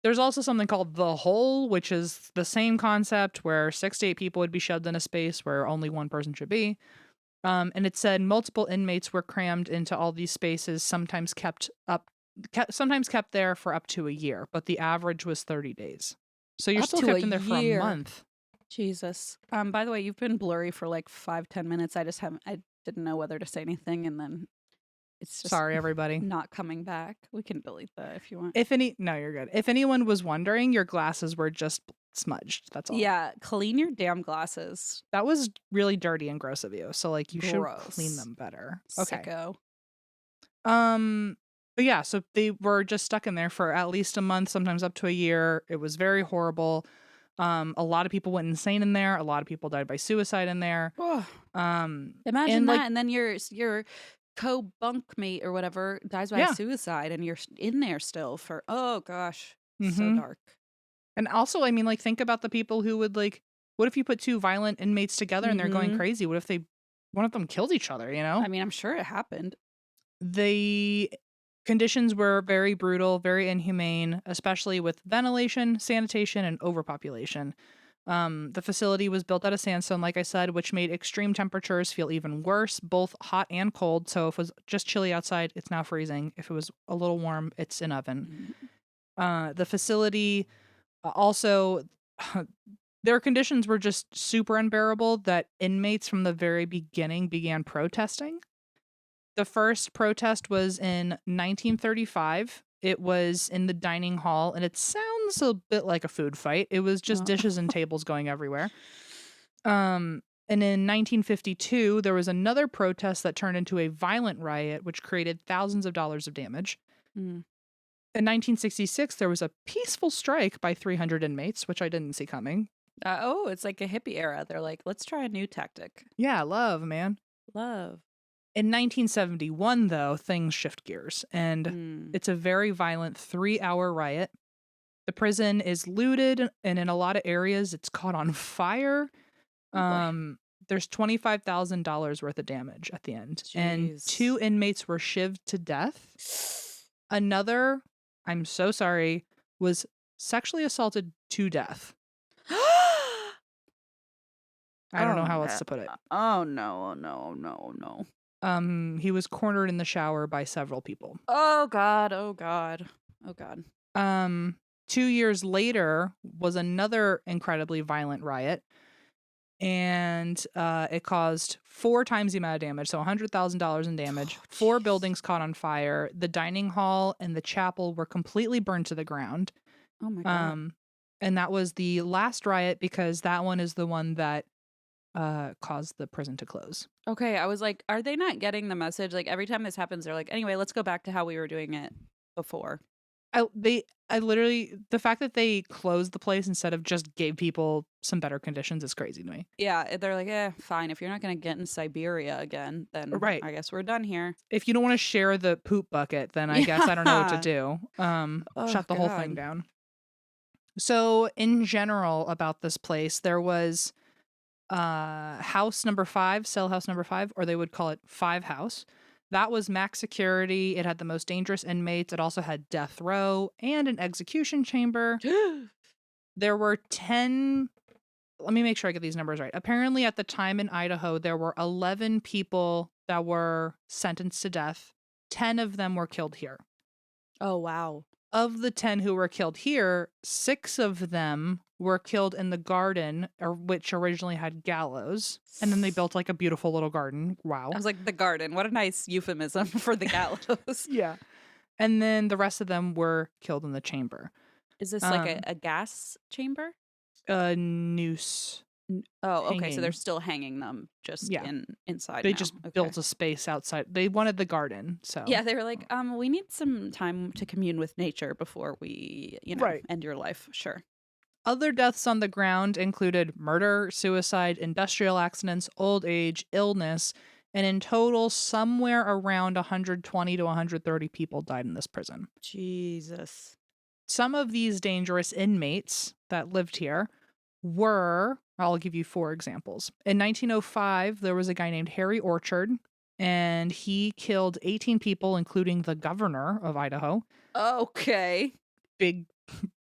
S2: There's also something called the hole, which is the same concept where 6 to 8 people would be shoved in a space where only one person should be. And it said multiple inmates were crammed into all these spaces, sometimes kept there for up to a year, but the average was 30 days. So you're still kept in there for a month.
S1: Jesus. By the way, you've been blurry for like 5-10 minutes. I didn't know whether to say anything, and then it's just
S2: Sorry, everybody.
S1: not coming back. We can delete that if you want.
S2: No, you're good. If anyone was wondering, your glasses were just smudged. That's all.
S1: Yeah, clean your damn glasses.
S2: That was really dirty and gross of you. So like you should
S1: Gross.
S2: clean them better. Okay.
S1: Sicko.
S2: But yeah, so they were just stuck in there for at least a month, sometimes up to a year. It was very horrible. A lot of people went insane in there. A lot of people died by suicide in there.
S1: Oh. Imagine that, and then your co-bunkmate or whatever dies by suicide, and you're in there still for oh gosh, so dark.
S2: And also, I mean, like think about the people who would like. What if you put 2 violent inmates together and they're going crazy? What if one of them killed each other? You know?
S1: I mean, I'm sure it happened.
S2: The conditions were very brutal, very inhumane, especially with ventilation, sanitation, and overpopulation. The facility was built out of sandstone, like I said, which made extreme temperatures feel even worse, both hot and cold. So if it was just chilly outside, it's now freezing. If it was a little warm, it's an oven. The facility also, their conditions were just super unbearable that inmates from the very beginning began protesting. The first protest was in 1935. It was in the dining hall, and it sounds a bit like a food fight. It was just dishes and tables going everywhere. And in 1952, there was another protest that turned into a violent riot, which created thousands of dollars of damage. In 1966, there was a peaceful strike by 300 inmates, which I didn't see coming.
S1: It's like a hippie era. They're like, let's try a new tactic.
S2: Yeah, love, man.
S1: Love.
S2: In 1971, though, things shift gears, and it's a very violent 3-hour riot. The prison is looted, and in a lot of areas, it's caught on fire. There's $25,000 worth of damage at the end.
S1: Jeez.
S2: And 2 inmates were shivved to death. Another, I'm so sorry, was sexually assaulted to death. I don't know how else to put it.
S1: Oh, no.
S2: He was cornered in the shower by several people.
S1: Oh, God.
S2: 2 years later was another incredibly violent riot, and it caused 4 times the amount of damage, so $100,000 in damage. 4 buildings caught on fire. The dining hall and the chapel were completely burned to the ground.
S1: Oh, my God.
S2: And that was the last riot because that one is the one that caused the prison to close.
S1: Okay, I was like, are they not getting the message? Like every time this happens, they're like, anyway, let's go back to how we were doing it before.
S2: I literally, the fact that they closed the place instead of just gave people some better conditions is crazy to me.
S1: Yeah, they're like, fine. If you're not going to get in Siberia again, then
S2: Right.
S1: I guess we're done here.
S2: If you don't want to share the poop bucket, then I guess I don't know what to do. Shut the whole thing down. So in general about this place, there was house number 5, cell house number 5, or they would call it 5 house. That was max security. It had the most dangerous inmates. It also had death row and an execution chamber. There were 10. Let me make sure I get these numbers right. Apparently, at the time in Idaho, there were 11 people that were sentenced to death. 10 of them were killed here.
S1: Oh, wow.
S2: Of the 10 who were killed here, 6 of them were killed in the garden, which originally had gallows. And then they built like a beautiful little garden. Wow.
S1: I was like, the garden. What a nice euphemism for the gallows.
S2: Yeah. And then the rest of them were killed in the chamber.
S1: Is this like a gas chamber?
S2: A noose.
S1: Oh, okay.
S2: Hanging.
S1: So they're still hanging them just inside.
S2: They
S1: now.
S2: just
S1: Okay.
S2: built a space outside. They wanted the garden, so
S1: yeah, they were like, we need some time to commune with nature before we, end your life. Sure.
S2: Other deaths on the ground included murder, suicide, industrial accidents, old age, illness, and in total, somewhere around 120 to 130 people died in this prison.
S1: Jesus.
S2: Some of these dangerous inmates that lived here were, I'll give you 4 examples. In 1905, there was a guy named Harry Orchard, and he killed 18 people, including the governor of Idaho.
S1: Okay.
S2: Big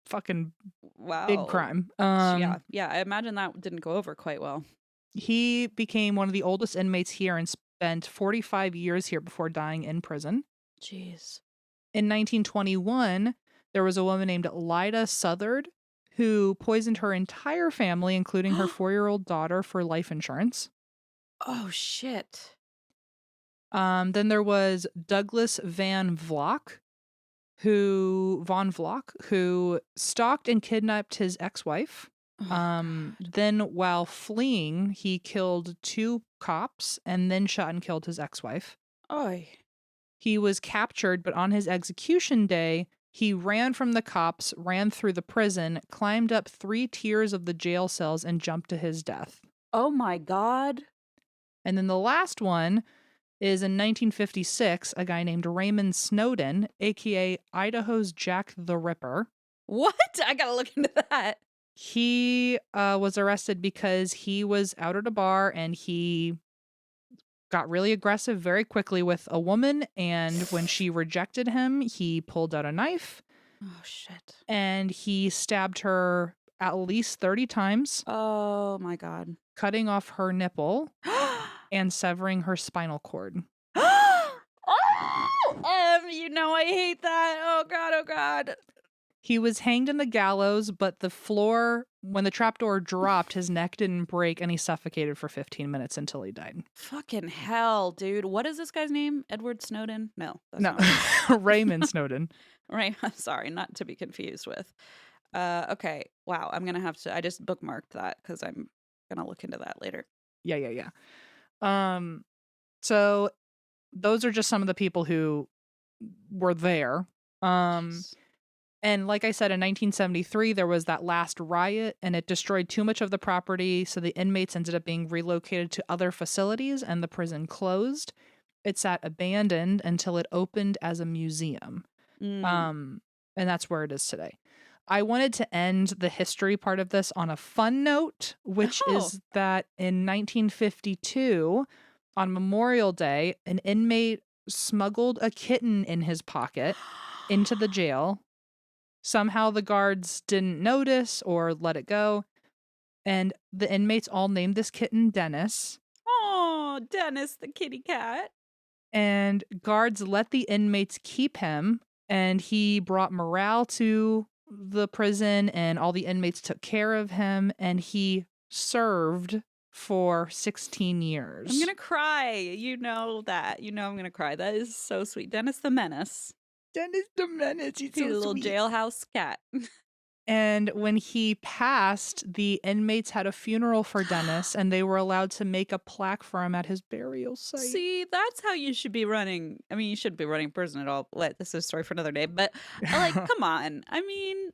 S2: fucking
S1: wow.
S2: Big crime.
S1: Yeah, I imagine that didn't go over quite well.
S2: He became one of the oldest inmates here and spent 45 years here before dying in prison.
S1: Jeez.
S2: In 1921, there was a woman named Lyda Southard who poisoned her entire family, including her 4-year-old daughter, for life insurance.
S1: Oh, shit.
S2: Then there was Douglas Von Vlock, who stalked and kidnapped his ex-wife. Then while fleeing, he killed 2 cops and then shot and killed his ex-wife.
S1: Oy.
S2: He was captured, but on his execution day, he ran from the cops, ran through the prison, climbed up 3 tiers of the jail cells, and jumped to his death.
S1: Oh my God.
S2: And then the last one is in 1956, a guy named Raymond Snowden, aka Idaho's Jack the Ripper.
S1: What? I gotta look into that.
S2: He was arrested because he was out at a bar and he got really aggressive very quickly with a woman, and when she rejected him, he pulled out a knife.
S1: Oh, shit.
S2: And he stabbed her at least 30 times.
S1: Oh, my God.
S2: Cutting off her nipple and severing her spinal cord.
S1: I hate that. Oh, God, oh, God.
S2: He was hanged in the gallows, but the floor, when the trapdoor dropped, his neck didn't break and he suffocated for 15 minutes until he died.
S1: Fucking hell, dude. What is this guy's name? Edward Snowden? No.
S2: No, Raymond Snowden.
S1: Right. Sorry, not to be confused with. Okay. Wow. I'm going to have to, I just bookmarked that because I'm going to look into that later.
S2: Yeah. So those are just some of the people who were there. And like I said, in 1973, there was that last riot and it destroyed too much of the property. So the inmates ended up being relocated to other facilities and the prison closed. It sat abandoned until it opened as a museum. And that's where it is today. I wanted to end the history part of this on a fun note, which is that in 1952, on Memorial Day, an inmate smuggled a kitten in his pocket into the jail. Somehow the guards didn't notice or let it go. And the inmates all named this kitten Dennis.
S1: Oh, Dennis the kitty cat.
S2: And guards let the inmates keep him. And he brought morale to the prison and all the inmates took care of him. And he served for 16 years.
S1: I'm going to cry. You know that. You know I'm going to cry. That is so sweet. Dennis the Menace.
S2: Dennis the Menace. He's so
S1: a little
S2: sweet.
S1: jailhouse cat.
S2: And when he passed, the inmates had a funeral for Dennis, and they were allowed to make a plaque for him at his burial site.
S1: See, that's how you should be running. I mean, you shouldn't be running prison at all. This is a story for another day. But like, come on. I mean,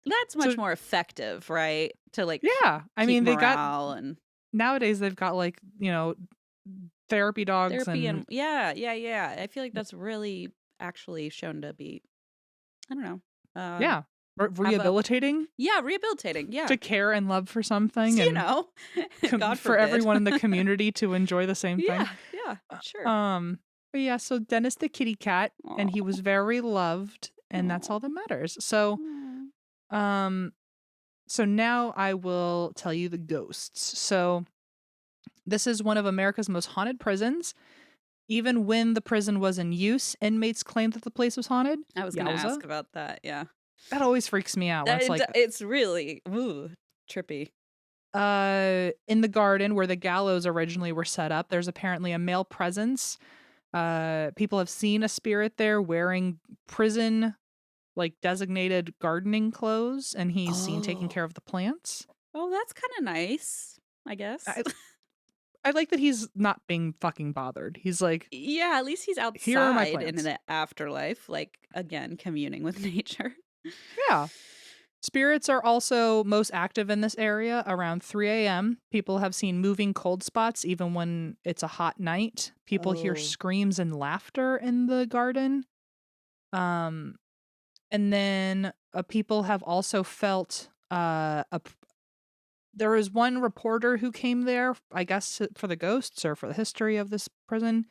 S1: that's much
S2: So-
S1: more effective, right? To like,
S2: Yeah. I
S1: keep
S2: mean, they
S1: morale
S2: got
S1: and
S2: nowadays they've got like, therapy dogs
S1: therapy
S2: and
S1: yeah. I feel like that's really actually shown to be, I don't know.
S2: yeah, rehabilitating
S1: Rehabilitating. Yeah.
S2: to care and love for something,
S1: You
S2: and
S1: know, God
S2: for
S1: forbid.
S2: everyone in the community to enjoy the same thing.
S1: Yeah, sure.
S2: But yeah, so Dennis the kitty cat, and he was very loved, and that's all that matters. So, so now I will tell you the ghosts. So this is one of America's most haunted prisons. Even when the prison was in use, inmates claimed that the place was haunted.
S1: I was going to ask about that. Yeah.
S2: That always freaks me out. When it's like
S1: it's really trippy.
S2: In the garden where the gallows originally were set up, there's apparently a male presence. People have seen a spirit there wearing prison like designated gardening clothes, and he's seen taking care of the plants.
S1: Oh, that's kind of nice, I guess.
S2: I like that he's not being fucking bothered. He's like,
S1: yeah, at least he's outside in the afterlife, like, again, communing with nature.
S2: Yeah. Spirits are also most active in this area around 3 a.m. People have seen moving cold spots even when it's a hot night. People hear screams and laughter in the garden. And then people have also felt there was one reporter who came there, I guess for the ghosts or for the history of this prison,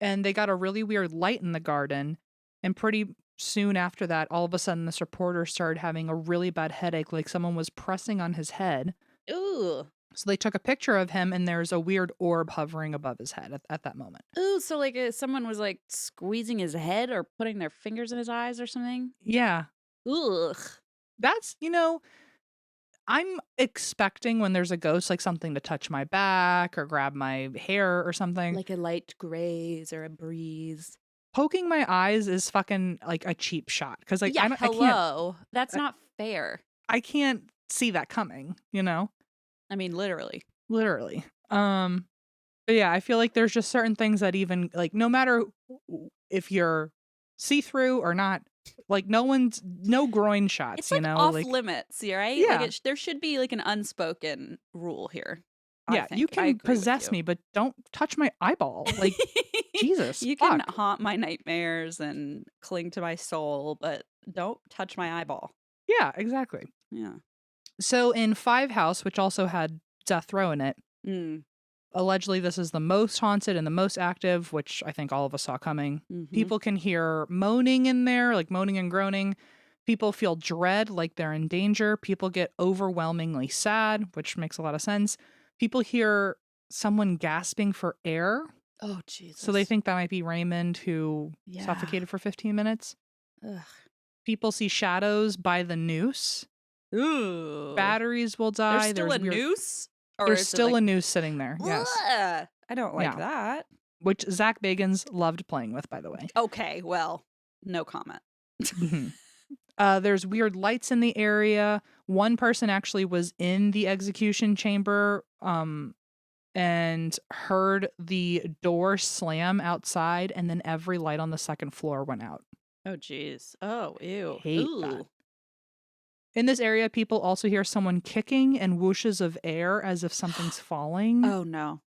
S2: and they got a really weird light in the garden, and pretty soon after that, all of a sudden this reporter started having a really bad headache, like someone was pressing on his head.
S1: Ooh.
S2: So they took a picture of him, and there's a weird orb hovering above his head at that moment.
S1: Ooh, so like someone was like squeezing his head or putting their fingers in his eyes or something?
S2: Yeah.
S1: Ugh.
S2: That's, I'm expecting when there's a ghost, like something to touch my back or grab my hair or something.
S1: Like a light graze or a breeze.
S2: Poking my eyes is fucking like a cheap shot. Because like,
S1: yeah,
S2: I can't.
S1: That's not fair.
S2: I can't see that coming,
S1: I mean, literally.
S2: Literally. But yeah, I feel like there's just certain things that even like, no matter if you're see-through or not, like no groin shots,
S1: it's like off limits, right?
S2: Yeah.
S1: Like there should be like an unspoken rule here.
S2: Yeah, you can possess me, but don't touch my eyeball. Like, Jesus.
S1: You can haunt my nightmares and cling to my soul, but don't touch my eyeball.
S2: Yeah, exactly.
S1: Yeah.
S2: So in Five House, which also had death row in it, allegedly this is the most haunted and the most active, which I think all of us saw coming.
S1: Mm-hmm.
S2: People can hear moaning in there, like moaning and groaning. People feel dread, like they're in danger. People get overwhelmingly sad, which makes a lot of sense. People hear someone gasping for air.
S1: Oh, Jesus.
S2: So they think that might be Raymond, who suffocated for 15 minutes.
S1: Ugh.
S2: People see shadows by the noose.
S1: Ooh.
S2: Batteries will die.
S1: There's still a noose? Or
S2: there's still a noose sitting there. Yes.
S1: I don't like that.
S2: Which Zach Bagans loved playing with, by the way.
S1: Okay, well, no comment.
S2: There's weird lights in the area. One person actually was in the execution chamber and heard the door slam outside, and then every light on the second floor went out.
S1: Oh, jeez. Oh, ew.
S2: Hate that. In this area, people also hear someone kicking and whooshes of air as if something's falling.
S1: Oh, no.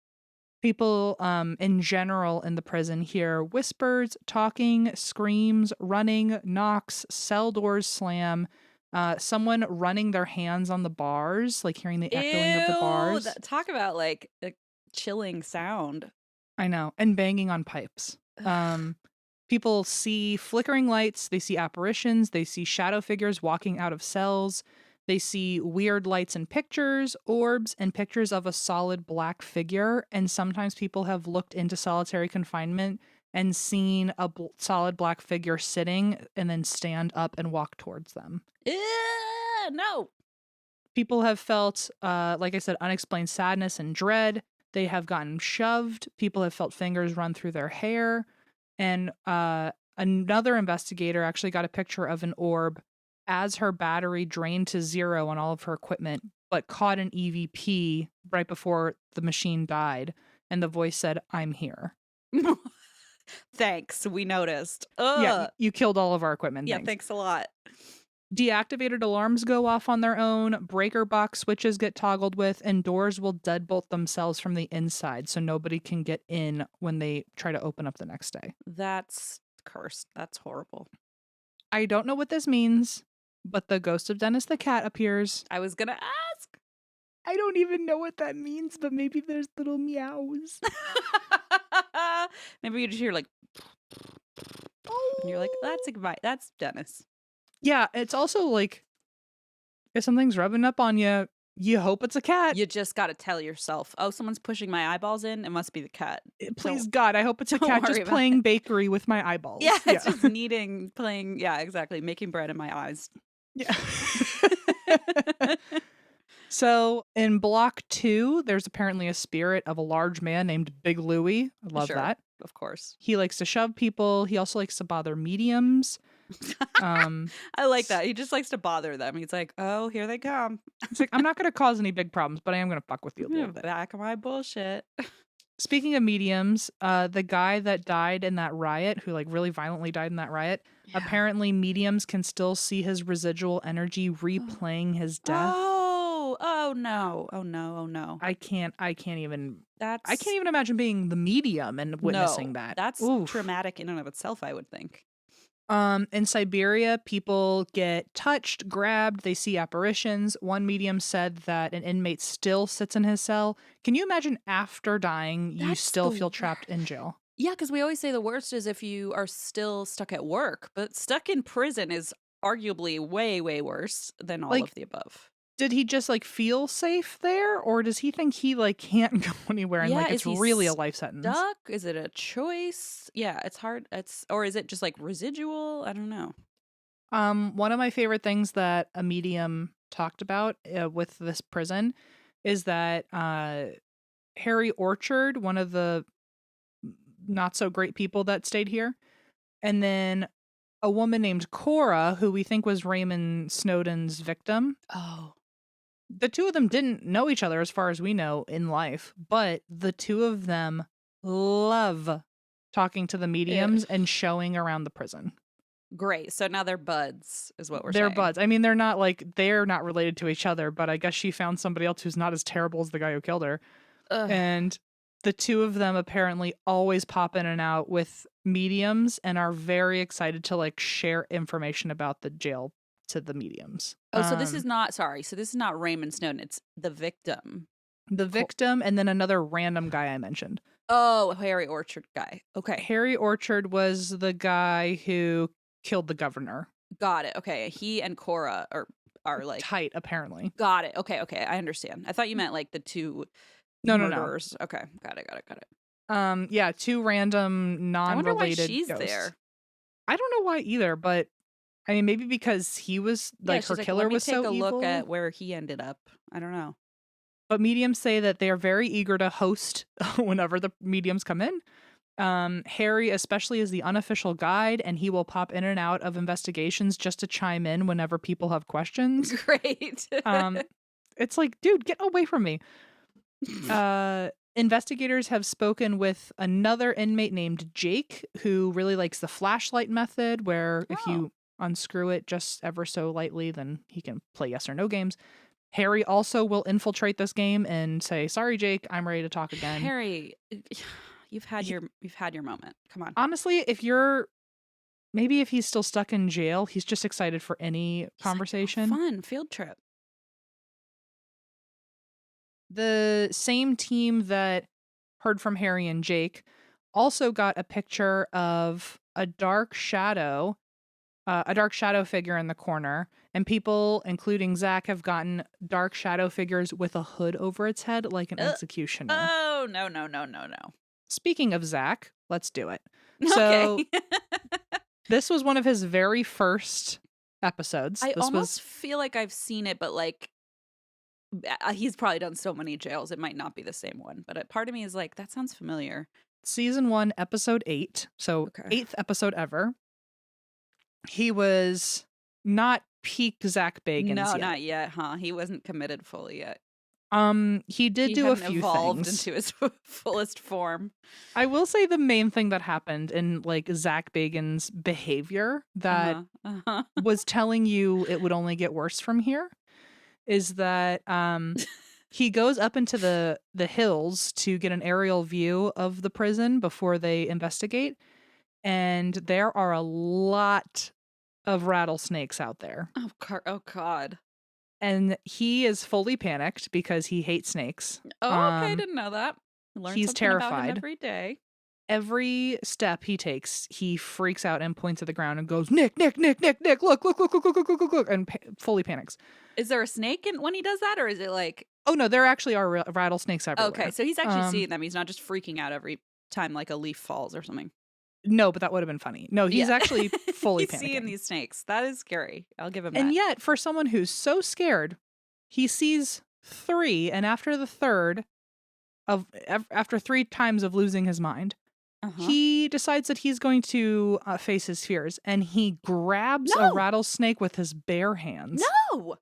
S2: People in general in the prison hear whispers, talking, screams, running, knocks, cell doors slam, someone running their hands on the bars, like hearing the echoing of the bars.
S1: Talk about like a chilling sound.
S2: I know. And banging on pipes. People see flickering lights, they see apparitions, they see shadow figures walking out of cells, they see weird lights and pictures, orbs, and pictures of a solid black figure, and sometimes people have looked into solitary confinement and seen a solid black figure sitting and then stand up and walk towards them.
S1: No.
S2: People have felt, like I said, unexplained sadness and dread. They have gotten shoved. People have felt fingers run through their hair. And another investigator actually got a picture of an orb as her battery drained to 0 on all of her equipment, but caught an EVP right before the machine died. And the voice said, "I'm here."
S1: Thanks. We noticed.
S2: Yeah,
S1: Ugh.
S2: you killed all of our equipment.
S1: Yeah,
S2: Thanks.
S1: thanks a lot.
S2: Deactivated alarms go off on their own, breaker box switches get toggled with, and doors will deadbolt themselves from the inside so nobody can get in when they try to open up the next day.
S1: That's cursed. That's horrible.
S2: I don't know what this means, but the ghost of Dennis the cat appears.
S1: I was gonna ask.
S2: I don't even know what that means, but maybe there's little meows.
S1: Maybe you just hear like, and you're like, that's goodbye. That's Dennis.
S2: Yeah, it's also like, if something's rubbing up on you, you hope it's a cat.
S1: You just got to tell yourself, oh, someone's pushing my eyeballs in. It must be the cat.
S2: Please, God, I hope it's a
S1: don't
S2: cat
S1: worry
S2: just
S1: about
S2: playing
S1: it.
S2: bakery with my eyeballs.
S1: Yeah, it's just playing. Yeah, exactly. Making bread in my eyes.
S2: Yeah. So in block 2, there's apparently a spirit of a large man named Big Louie. I love
S1: Sure,
S2: that.
S1: Of course.
S2: He likes to shove people. He also likes to bother mediums.
S1: I like that. He just likes to bother them. He's like, oh, here they come.
S2: It's like, I'm not going to cause any big problems, but I am going to fuck with you a little bit.
S1: Back of my bullshit.
S2: Speaking of mediums, the guy that died in that riot, who like really violently died in that riot, apparently mediums can still see his residual energy replaying his death.
S1: Oh no. Oh no. Oh no.
S2: I can't even imagine being the medium and witnessing that.
S1: That's traumatic in and of itself, I would think.
S2: In Siberia, people get touched, grabbed, they see apparitions. One medium said that an inmate still sits in his cell. Can you imagine after dying, you still feel trapped in jail?
S1: Yeah, because we always say the worst is if you are still stuck at work, but stuck in prison is arguably way, way worse than all of the above.
S2: Did he just like feel safe there, or does he think he like can't go anywhere and like it's really a life sentence?
S1: Stuck? Is it a choice? Yeah, it's hard. Or is it just like residual? I don't know.
S2: One of my favorite things that a medium talked about with this prison is that Harry Orchard, one of the not so great people that stayed here, and then a woman named Cora, who we think was Raymond Snowden's victim.
S1: Oh.
S2: The two of them didn't know each other as far as we know in life, but the two of them love talking to the mediums and showing around the prison.
S1: Great. So now they're buds, is what we're saying.
S2: They're buds. I mean, they're not related to each other, but I guess she found somebody else who's not as terrible as the guy who killed her. Ugh. And the two of them apparently always pop in and out with mediums and are very excited to like share information about the jail to the mediums.
S1: Oh, so this is not Raymond Snowden. It's the victim.
S2: The victim and then another random guy I mentioned.
S1: Oh, Harry Orchard guy. Okay.
S2: Harry Orchard was the guy who killed the governor.
S1: Got it. Okay. He and Cora are like
S2: tight, apparently.
S1: Got it. Okay. I understand. I thought you meant like the two murderers. No. Okay. Got it.
S2: Yeah, two random non-related
S1: I wonder why she's
S2: ghosts.
S1: there.
S2: I don't know why either, but I mean, maybe because he was like her killer was so evil.
S1: Let me take a look at where he ended up. I don't know.
S2: But mediums say that they are very eager to host whenever the mediums come in. Harry especially is the unofficial guide, and he will pop in and out of investigations just to chime in whenever people have questions.
S1: Great.
S2: It's like, dude, get away from me. Investigators have spoken with another inmate named Jake, who really likes the flashlight method, where if you unscrew it just ever so lightly, then he can play yes or no games. Harry also will infiltrate this game and say, "Sorry, Jake, I'm ready to talk again."
S1: Harry, you've had your moment. Come on.
S2: Honestly, if he's still stuck in jail, he's just excited for any conversation.
S1: Like, fun field trip.
S2: The same team that heard from Harry and Jake also got a picture of a dark shadow figure in the corner, and people, including Zach, have gotten dark shadow figures with a hood over its head like an executioner.
S1: Oh, no.
S2: Speaking of Zach, let's do it.
S1: Okay.
S2: So this was one of his very first episodes.
S1: I almost feel like I've seen it, but like he's probably done so many jails, it might not be the same one. But part of me is like, that sounds familiar.
S2: Season 1, episode 8. So 8th episode ever. He was not peak Zach Bagans
S1: No,
S2: yet.
S1: not yet, huh? He wasn't committed fully yet.
S2: He did
S1: He
S2: do a
S1: hadn't
S2: few
S1: evolved
S2: things.
S1: into his fullest form.
S2: I will say the main thing that happened in like Zach Bagans' behavior that was telling you it would only get worse from here is that he goes up into the hills to get an aerial view of the prison before they investigate, and there are a lot of rattlesnakes out there.
S1: Oh God.
S2: And he is fully panicked because he hates snakes.
S1: Oh, okay, didn't know that. Learn
S2: He's
S1: something about him
S2: terrified.
S1: every day.
S2: Every step he takes, he freaks out and points at the ground and goes, Nick, Nick, Nick, Nick, Nick, look, look, look, look, look, look, look, look, look, and fully panics.
S1: Is there a snake when he does that, or is it like...
S2: Oh, no, there actually are rattlesnakes everywhere.
S1: Okay, so he's actually seeing them. He's not just freaking out every time like a leaf falls or something.
S2: No, but that would have been funny. No, he's actually fully
S1: he's
S2: panicking.
S1: Seeing these snakes. That is scary. I'll give him that.
S2: And yet, for someone who's so scared, he sees 3, and after the third, after 3 times of losing his mind, he decides that he's going to face his fears, and he grabs a rattlesnake with his bare hands.
S1: No!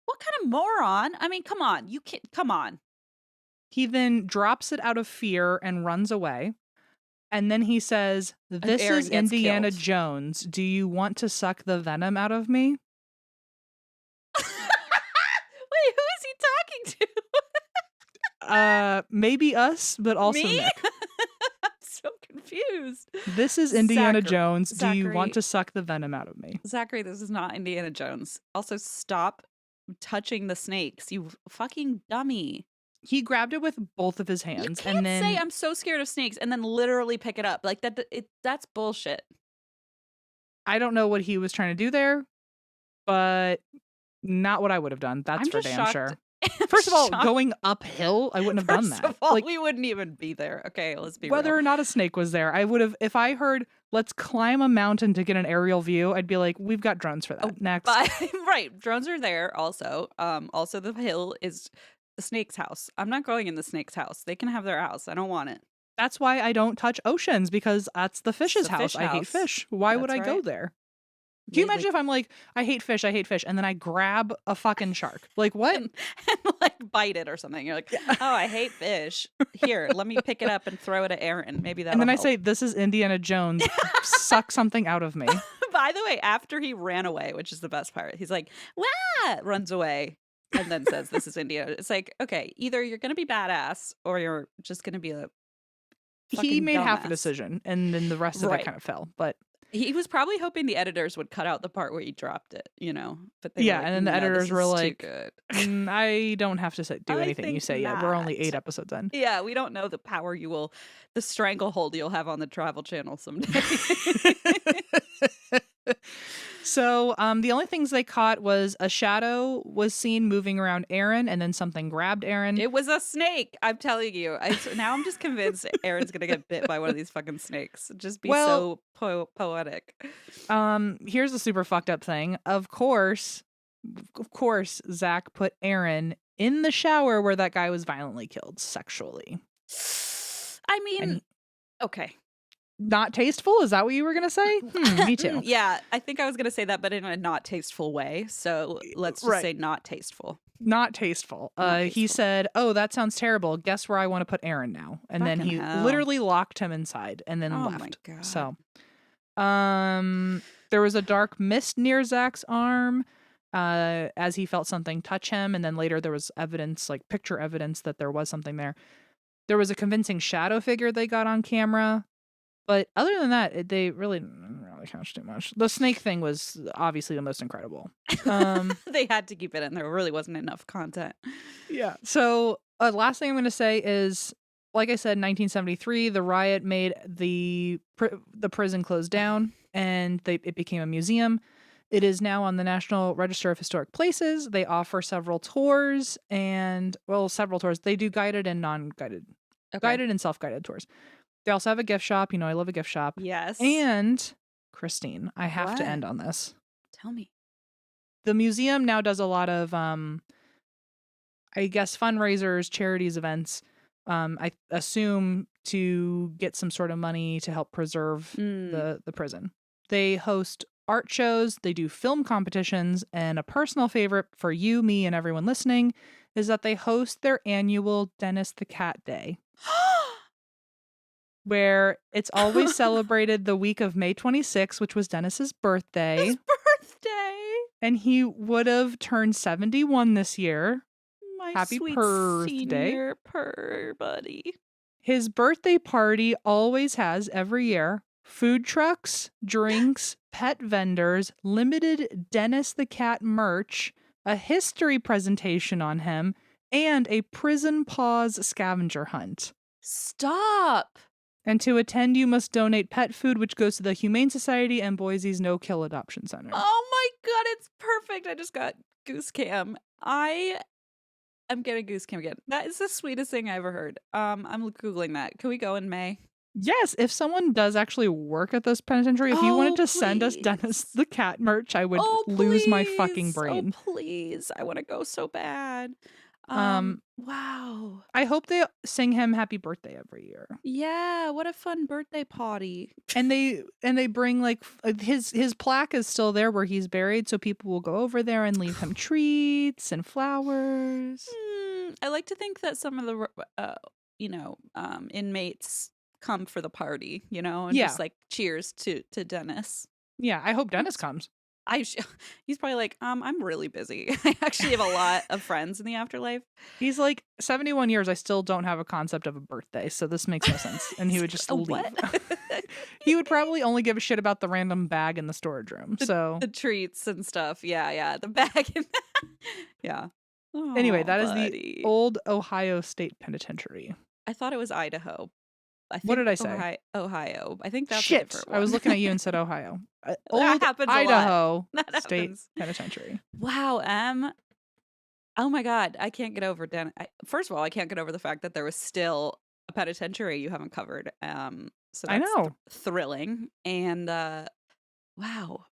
S1: What kind of moron? I mean, come on. You can't. Come on.
S2: He then drops it out of fear and runs away. And then he says, "This is Indiana Jones. Do you want to suck the venom out of me?"
S1: Wait, who is he talking
S2: to? Maybe us, but also
S1: me?
S2: Nick.
S1: I'm so confused.
S2: This is Indiana Jones. Do you want to suck the venom out of me?
S1: Zachary, this is not Indiana Jones. Also, stop touching the snakes, you fucking dummy.
S2: He grabbed it with both of his hands.
S1: You can't
S2: and then
S1: say I'm so scared of snakes and then literally pick it up. Like that's bullshit.
S2: I don't know what he was trying to do there, but not what I would have done. That's for damn sure. First of all, going uphill, I wouldn't have done that.
S1: First of all, we wouldn't even be there. Okay, let's be
S2: whether
S1: real.
S2: or not a snake was there, I would have, if I heard, let's climb a mountain to get an aerial view, I'd be like, we've got drones for that. Next.
S1: Right. Drones are there also. Also, the hill is the snake's house. I'm not going in the snake's house. They can have their house. I don't want it.
S2: That's why I don't touch oceans, because that's the fish's house. I hate fish. Why would I go there? Can you imagine if I'm like, I hate fish, and then I grab a fucking shark? Like, what?
S1: and like bite it or something. You're like, oh, I hate fish. Here, let me pick it up and throw it at Aaron. Maybe that'll
S2: And then
S1: help.
S2: I say, this is Indiana Jones. Suck something out of me.
S1: By the way, after he ran away, which is the best part, he's like, wah, runs away. And then says, this is Indiana. It's like, okay, either you're going to be badass or you're just going to be a
S2: He made
S1: dumbass.
S2: half a decision, and then the rest of it kind of fell. But
S1: he was probably hoping the editors would cut out the part where he dropped it, you know. But they
S2: yeah,
S1: were like,
S2: and then the editors were like,
S1: I
S2: don't have to do anything you say yet. We're only 8 episodes in.
S1: Yeah, we don't know the power the stranglehold you'll have on the Travel Channel someday.
S2: So the only things they caught was a shadow was seen moving around Aaron, and then something grabbed Aaron.
S1: It was a snake. I'm telling you. Now I'm just convinced Aaron's gonna get bit by one of these fucking snakes. Just be so poetic.
S2: Here's a super fucked up thing. Of course, Zach put Aaron in the shower where that guy was violently killed sexually.
S1: I mean, okay.
S2: Not tasteful? Is that what you were going to say? Me too.
S1: Yeah, I think I was going to say that, but in a not tasteful way. So let's just say not tasteful.
S2: Not tasteful. He said, oh, that sounds terrible. Guess where I want to put Aaron now? And then he literally locked him inside and then left. My God. So there was a dark mist near Zach's arm as he felt something touch him. And then later there was evidence, like picture evidence, that there was something there. There was a convincing shadow figure they got on camera. But other than that, they really didn't catch too much. The snake thing was obviously the most incredible.
S1: They had to keep it in. There really wasn't enough content.
S2: Yeah. So last thing I'm going to say is, like I said, 1973, the riot made the prison close down, and it became a museum. It is now on the National Register of Historic Places. They offer several tours several tours. They do guided and non-guided, guided and self-guided tours. They also have a gift shop. You know, I love a gift shop.
S1: Yes.
S2: And Christine, I have to end on this.
S1: Tell me.
S2: The museum now does a lot of, I guess, fundraisers, charities, events. I assume to get some sort of money to help preserve the prison. They host art shows, they do film competitions, and a personal favorite for you, me, and everyone listening is that they host their annual Dennis the Cat Day, where it's always celebrated the week of May 26th, which was Dennis's birthday.
S1: His birthday!
S2: And he would have turned 71 this year.
S1: My
S2: Happy
S1: sweet
S2: birthday.
S1: senior purr buddy.
S2: His birthday party always has, every year, food trucks, drinks, pet vendors, limited Dennis the Cat merch, a history presentation on him, and a prison pause scavenger hunt.
S1: Stop!
S2: And to attend, you must donate pet food, which goes to the Humane Society and Boise's No-Kill Adoption Center.
S1: Oh my god, it's perfect. I just got goose cam. I am getting goose cam again. That is the sweetest thing I ever heard. I'm Googling that. Can we go in May?
S2: Yes, if someone does actually work at this penitentiary, if you wanted to send us
S1: please.
S2: Dennis the Cat merch, I would
S1: Oh,
S2: lose my fucking
S1: please.
S2: brain.
S1: Oh, please. I want to go so bad. Wow.
S2: I hope they sing him happy birthday every year.
S1: Yeah, what a fun birthday party.
S2: And they bring like his plaque is still there where he's buried, so people will go over there and leave him treats and flowers.
S1: I like to think that some of the inmates come for the party, and just like cheers to Dennis.
S2: Yeah, I hope Dennis comes.
S1: He's probably like, I'm really busy. I actually have a lot of friends in the afterlife.
S2: He's like, 71 years, I still don't have a concept of a birthday, so this makes no sense. And he would just leave.
S1: What?
S2: He would probably only give a shit about the random bag in the storage room.
S1: The treats and stuff. Yeah. The bag. Yeah. Oh,
S2: anyway, that
S1: buddy.
S2: is the Old Ohio State Penitentiary.
S1: I thought it was Idaho.
S2: What did I say?
S1: Ohio. I think that's a
S2: shit.
S1: different one.
S2: I was looking at you and said Ohio.
S1: Old
S2: Idaho
S1: That
S2: State
S1: happens.
S2: Penitentiary.
S1: Wow, oh my god, I can't get over First of all, I can't get over the fact that there was still a penitentiary you haven't covered. So that's
S2: I know.
S1: Thrilling. And wow,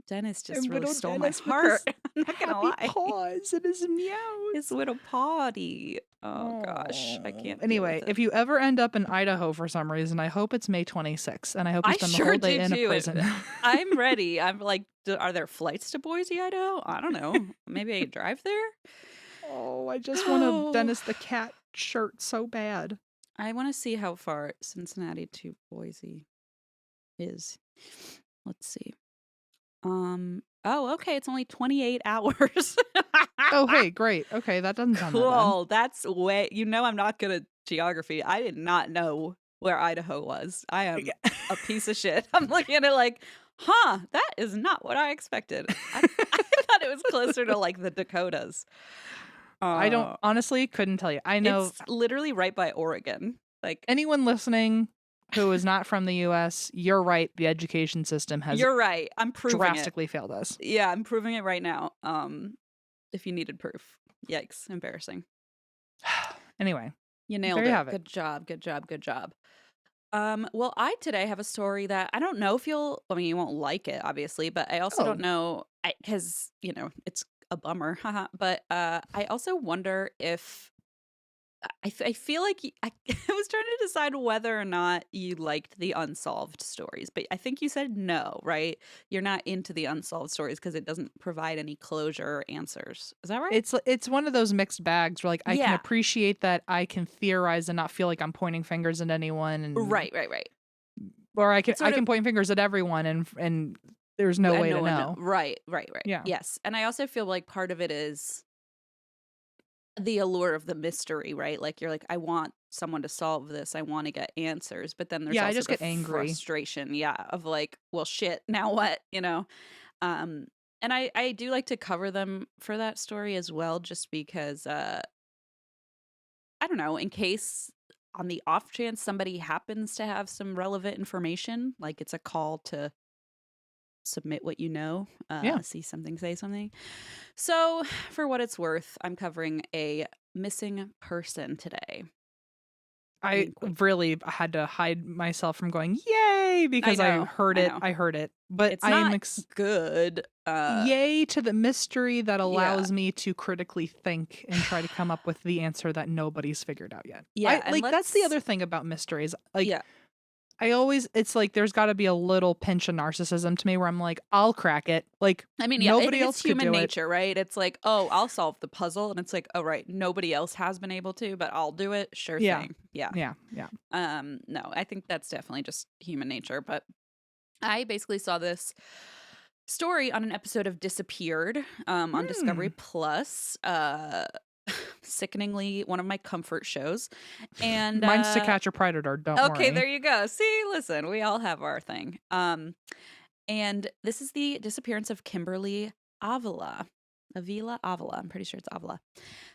S1: Dennis just
S2: And
S1: really
S2: little
S1: stole
S2: Dennis
S1: my heart. I'm not gonna lie.
S2: Paws and his meows.
S1: His little potty. Oh gosh, I can't.
S2: Anyway, if you ever end up in Idaho for some reason, I hope it's May 26th, and I hope you
S1: I
S2: spend
S1: sure
S2: the whole day
S1: do
S2: in a
S1: too.
S2: prison.
S1: I'm ready. I'm like, are there flights to Boise, Idaho? I don't know. Maybe I could drive there.
S2: Oh, I just want a Dennis the Cat shirt so bad.
S1: I want to see how far Cincinnati to Boise is. Let's see. Oh, okay. It's only 28 hours.
S2: Oh, hey, great. Okay, that doesn't sound
S1: Cool.
S2: that
S1: That's way. I'm not good at geography. I did not know where Idaho was. I am a piece of shit. I'm looking at it like, that is not what I expected. I thought it was closer to like the Dakotas.
S2: I don't honestly couldn't tell you. I know
S1: it's literally right by Oregon. Like
S2: anyone listening who is not from the US, you're right. The education system has
S1: you're right. I'm proving
S2: drastically failed us.
S1: Yeah, I'm proving it right now. If you needed proof. Yikes, embarrassing.
S2: Anyway,
S1: you nailed
S2: there
S1: it.
S2: You have it.
S1: Good job. Well, I today have a story that I don't know if you won't like it, obviously, but I also don't know because, it's a bummer. But I also wonder if I feel like I was trying to decide whether or not you liked the unsolved stories, but I think you said no, right? You're not into the unsolved stories because it doesn't provide any closure or answers. Is that right?
S2: It's one of those mixed bags where like I can
S1: Yeah.
S2: appreciate that I can theorize and not feel like I'm pointing fingers at anyone and
S1: Right.
S2: or I
S1: It's sort
S2: can point fingers at everyone and there's no way to know.
S1: Right.
S2: Yeah.
S1: Yes. And I also feel like part of it is the allure of the mystery, right? Like you're like, I want someone to solve this. I want to get answers. But then there's
S2: Yeah, I
S1: also
S2: just
S1: the
S2: get angry.
S1: frustration, of like, well, shit, now what? And I do like to cover them for that story as well, just because I don't know, in case on the off chance somebody happens to have some relevant information, like it's a call to submit what you know, see something, say something. So for what it's worth, I'm covering a missing person today.
S2: I really had to hide myself from going yay because I heard it. I heard it, but
S1: it's
S2: I
S1: not
S2: am
S1: good.
S2: Yay to the mystery that allows me to critically think and try to come up with the answer that nobody's figured out yet.
S1: Yeah,
S2: that's the other thing about mysteries. Like, it's like there's got to be a little pinch of narcissism to me where I'm like, I'll crack it. Like,
S1: I mean, yeah, I
S2: nobody
S1: think it's
S2: else could
S1: human
S2: do it.
S1: nature, right? It's like, oh, I'll solve the puzzle, and it's like, oh, right, nobody else has been able to, but I'll do it. Sure
S2: Yeah.
S1: thing. Yeah.
S2: Yeah. Yeah.
S1: No, I think that's definitely just human nature. But I basically saw this story on an episode of Disappeared on Discovery Plus. Sickeningly one of my comfort shows. And
S2: Mine's To Catch a Predator, don't
S1: okay,
S2: worry.
S1: there you go. See, listen, we all have our thing. And this is the disappearance of Kimberly Avila. Avila? Avila. I'm pretty sure it's Avila.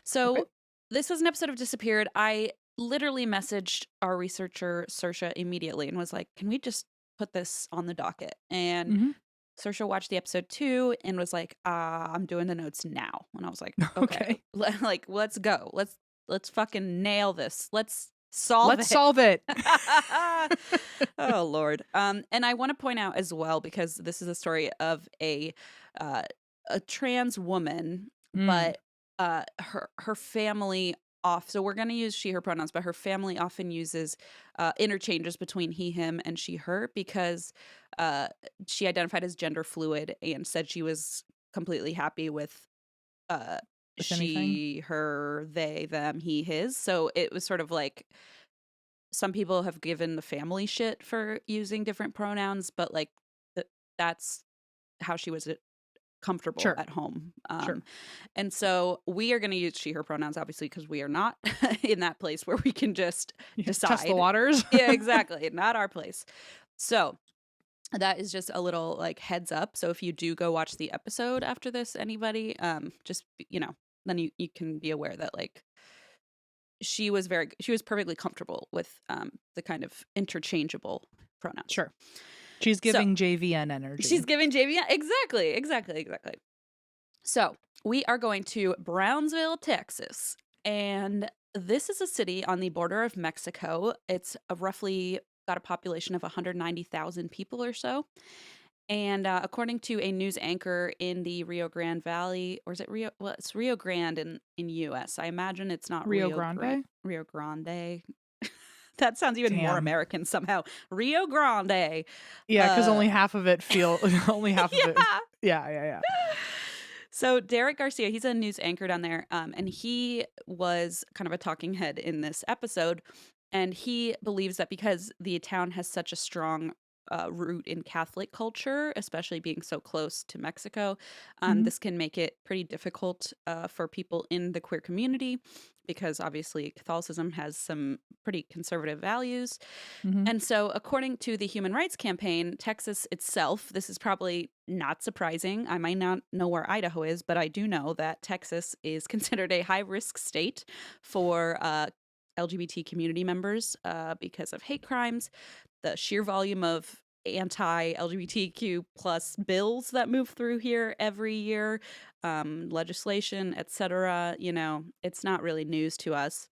S1: So
S2: Okay.
S1: this was an episode of Disappeared. I literally messaged our researcher, Saoirse, immediately and was like, can we just put this on the docket? And Saoirse watched the episode too and was like, I'm doing the notes now. And I was like, okay. Like, let's go. Let's fucking nail this. Let's solve
S2: it.
S1: Oh Lord. And I want to point out as well, because this is a story of a trans woman, but her family so we're going to use she her pronouns, but her family often uses interchanges between he him and she her, because she identified as gender fluid and said she was completely happy with she, her, they, them, he, his. So it was sort of like, some people have given the family shit for using different pronouns, but like that's how she was comfortable at home. And so we are going to use she, her pronouns, obviously, because we are not in that place where we can just decide.
S2: Test the waters.
S1: Yeah, exactly. Not our place. So that is just a little like heads up. So if you do go watch the episode after this, anybody, just, then you can be aware that like she was perfectly comfortable with the kind of interchangeable pronouns.
S2: Sure. She's giving JVN energy.
S1: She's giving JVN. Exactly. So we are going to Brownsville, Texas. And this is a city on the border of Mexico. It's roughly got a population of 190,000 people or so. And according to a news anchor in the Rio Grande Valley, or is it Rio? Well, it's Rio Grande in U.S. I imagine it's not
S2: Rio Grande.
S1: Rio Grande. That sounds even more American somehow. Rio Grande.
S2: Yeah, because only half of it only half of it. Yeah.
S1: So Derek Garcia, he's a news anchor down there, and he was kind of a talking head in this episode. And he believes that because the town has such a strong root in Catholic culture, especially being so close to Mexico, this can make it pretty difficult for people in the queer community, because obviously Catholicism has some pretty conservative values. And so according to the Human Rights Campaign, Texas itself, this is probably not surprising. I might not know where Idaho is, but I do know that Texas is considered a high-risk state for LGBT community members because of hate crimes, the sheer volume of anti-LGBTQ plus bills that move through here every year, legislation, etc. It's not really news to us.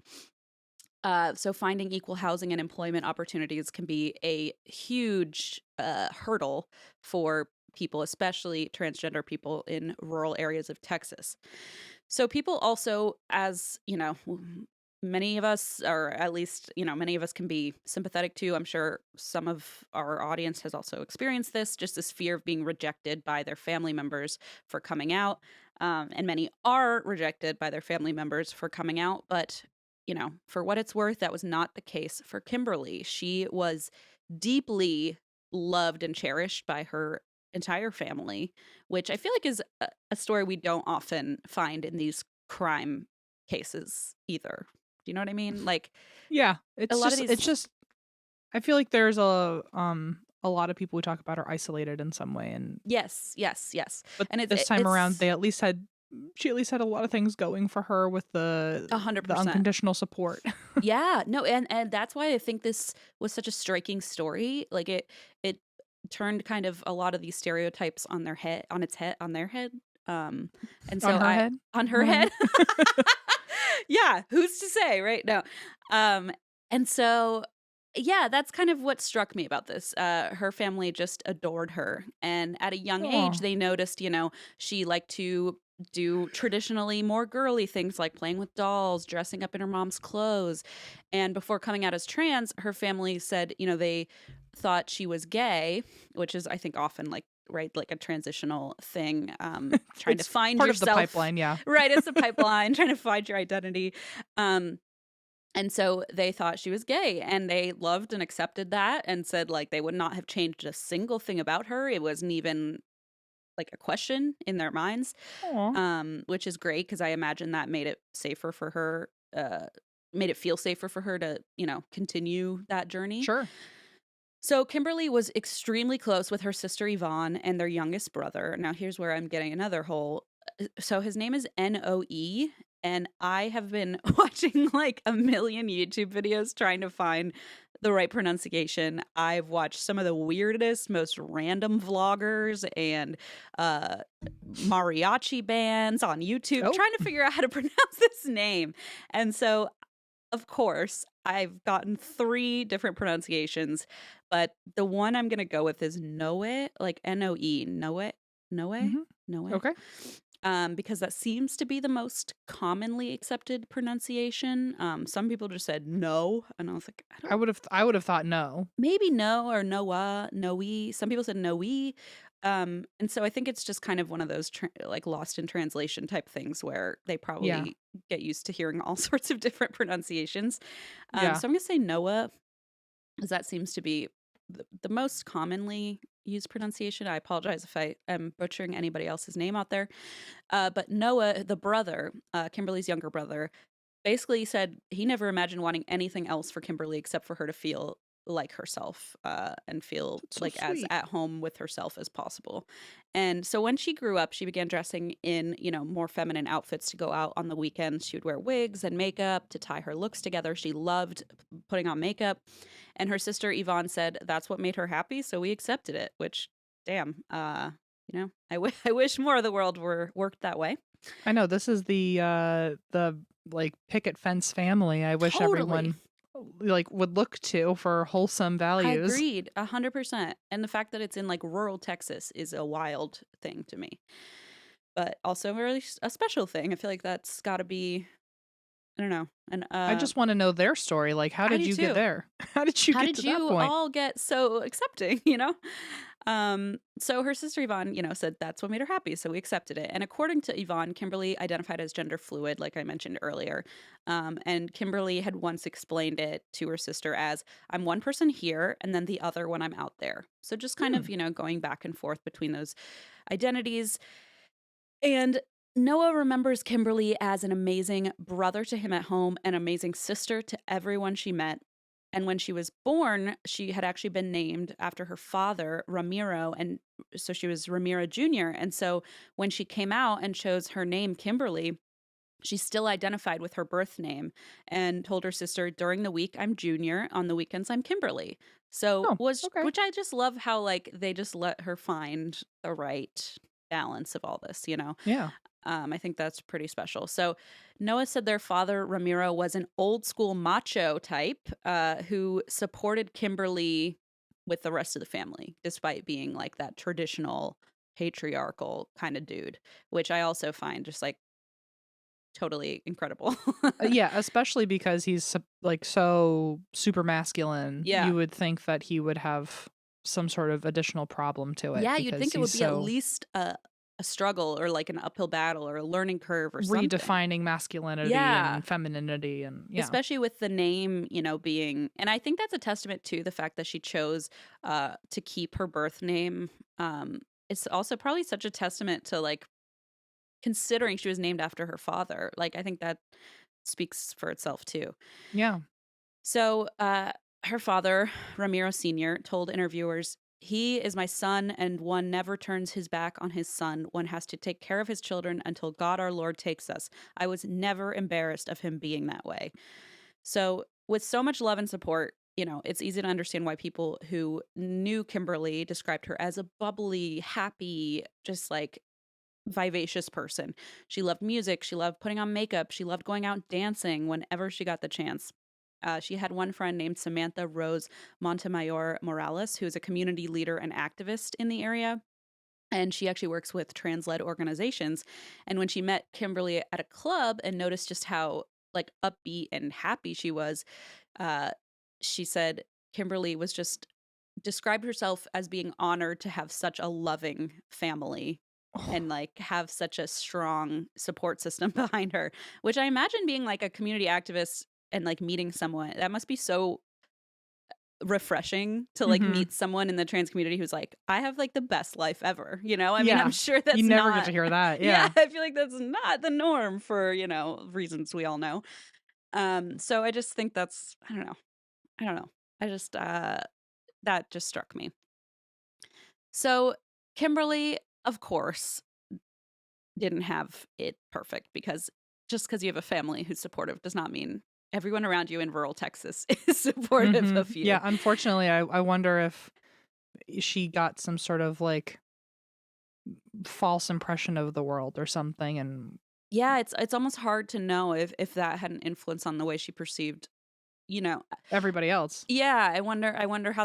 S1: So finding equal housing and employment opportunities can be a huge hurdle for people, especially transgender people in rural areas of Texas. So people also, as many of us, or at least, many of us can be sympathetic to. I'm sure some of our audience has also experienced just this fear of being rejected by their family members for coming out. And many are rejected by their family members for coming out. But, for what it's worth, that was not the case for Kimberly. She was deeply loved and cherished by her entire family, which I feel like is a story we don't often find in these crime cases either. Do you know what I mean? Like,
S2: yeah, it's just I feel like there's a lot of people we talk about are isolated in some way, and
S1: yes.
S2: But and this time around, she at least had a lot of things going for her with the
S1: 100%.
S2: The unconditional support.
S1: Yeah, no, and that's why I think this was such a striking story. Like it turned kind of a lot of these stereotypes on their head. And so on her head. Yeah, who's to say, right? No. And so, yeah, that's kind of what struck me about this. Her family just adored her. And at a young age, they noticed, she liked to do traditionally more girly things like playing with dolls, dressing up in her mom's clothes. And before coming out as trans, her family said, they thought she was gay, which is, I think, often like, right, like a transitional thing, trying to
S2: It's
S1: find
S2: part of the
S1: yourself.
S2: pipeline, yeah.
S1: Right, it's a pipeline, trying to find your identity. And so they thought she was gay, and they loved and accepted that and said like they would not have changed a single thing about her. It wasn't even like a question in their minds,
S2: Aw.
S1: which is great because I imagine that made it safer for her, made it feel safer for her to, continue that journey.
S2: Sure.
S1: So Kimberly was extremely close with her sister Yvonne and their youngest brother. Now here's where I'm getting another whole. So his name is Noe, and I have been watching like a million YouTube videos trying to find the right pronunciation. I've watched some of the weirdest, most random vloggers and uh, mariachi bands on YouTube
S2: Oh.
S1: trying to figure out how to pronounce this name. And so, of course, I've gotten 3 different pronunciations, but the one I'm gonna go with is Noe, like Noe, Noe, Noe,
S2: Mhm.
S1: Noe,
S2: Okay.
S1: because that seems to be the most commonly accepted pronunciation. Some people just said no, and I was like, I don't,
S2: I would have thought no.
S1: maybe no or Noah, Noe. Some people said Noe. And so I think it's just kind of one of those like lost in translation type things where they
S2: Yeah.
S1: probably get used to hearing all sorts of different pronunciations.
S2: Yeah.
S1: So I'm gonna say Noah, because that seems to be the most commonly used pronunciation. I apologize if I am butchering anybody else's name out there. But Noah, the brother, Kimberly's younger brother, basically said he never imagined wanting anything else for Kimberly except for her to feel like herself, and feel
S2: That's so
S1: like as
S2: sweet.
S1: at home with herself as possible. And so when she grew up, she began dressing in, more feminine outfits to go out on the weekends. She would wear wigs and makeup to tie her looks together. She loved putting on makeup. And her sister Yvonne said that's what made her happy. So we accepted it, which, damn, I wish more of the world worked that way.
S2: I know this is the like picket fence family I wish
S1: Totally.
S2: everyone like would look to for wholesome
S1: I
S2: values.
S1: agreed 100%. And the fact that it's in like rural Texas is a wild thing to me, but also a special thing. I feel like that's got to be, I don't know. And
S2: I just want to know their story. Like, how
S1: I
S2: did
S1: do
S2: you get
S1: too.
S2: there? How did you
S1: How
S2: get
S1: did
S2: to that
S1: you
S2: point?
S1: all get so accepting, So her sister Yvonne, said that's what made her happy. So we accepted it. And according to Yvonne, Kimberly identified as gender fluid, like I mentioned earlier. And Kimberly had once explained it to her sister as I'm one person here and then the other when I'm out there. So just kind
S2: Hmm.
S1: of, going back and forth between those identities. And Noah remembers Kimberly as an amazing brother to him at home, an amazing sister to everyone she met. And when she was born, she had actually been named after her father, Ramiro. And so she was Ramiro Jr. And so when she came out and chose her name, Kimberly, she still identified with her birth name and told her sister during the week I'm Junior, on the weekends I'm Kimberly. So
S2: Oh, okay.
S1: which I just love how like they just let her find the right balance of all this.
S2: Yeah.
S1: I think that's pretty special. So Noah said their father, Ramiro, was an old school macho type who supported Kimberly with the rest of the family, despite being like that traditional patriarchal kind of dude, which I also find just like totally incredible.
S2: Yeah, especially because he's like so super masculine.
S1: Yeah.
S2: You would think that he would have some sort of additional problem to it
S1: Yeah, you'd
S2: because
S1: think it
S2: he's
S1: would be at
S2: so
S1: least a struggle or like an uphill battle or a learning curve or something.
S2: redefining masculinity
S1: Yeah.
S2: and femininity and yeah.
S1: Especially with the name, being, and I think that's a testament to the fact that she chose to keep her birth name. It's also probably such a testament to like considering she was named after her father. Like I think that speaks for itself too.
S2: Yeah.
S1: So, her father, Ramiro Sr., told interviewers, he is my son, and one never turns his back on his son. One has to take care of his children until God our Lord takes us. I was never embarrassed of him being that way. So, with so much love and support, it's easy to understand why people who knew Kimberly described her as a bubbly, happy, just like vivacious person. She loved music. She loved putting on makeup. She loved going out dancing whenever she got the chance. She had one friend named Samantha Rose Montemayor Morales, who is a community leader and activist in the area. and she actually works with trans-led organizations. And when she met Kimberly at a club and noticed just how like upbeat and happy she was, uh, she said Kimberly was just described herself as being honored to have such a loving family and like have such a strong support system behind her, which I imagine being like a community activist and like meeting someone that must be so refreshing to like
S2: Mhm.
S1: meet someone in the trans community who's like, I have like the best life ever, you know? I mean, I'm
S2: Yeah.
S1: sure
S2: You
S1: that's
S2: never get to
S1: not,
S2: hear that.
S1: yeah,
S2: Yeah.
S1: I feel like that's not the norm for, reasons we all know. So I just think that's, I don't know. I don't know. I just, that just struck me. So Kimberly, of course, didn't have it perfect because just because you have a family who's supportive does not mean everyone around you in rural Texas is supportive
S2: Mhm.
S1: of
S2: Yeah,
S1: you.
S2: unfortunately, I wonder if she got some sort of, like, false impression of the world or something, and
S1: Yeah, it's almost hard to know if that had an influence on the way she perceived, you know.
S2: everybody else.
S1: Yeah, I wonder how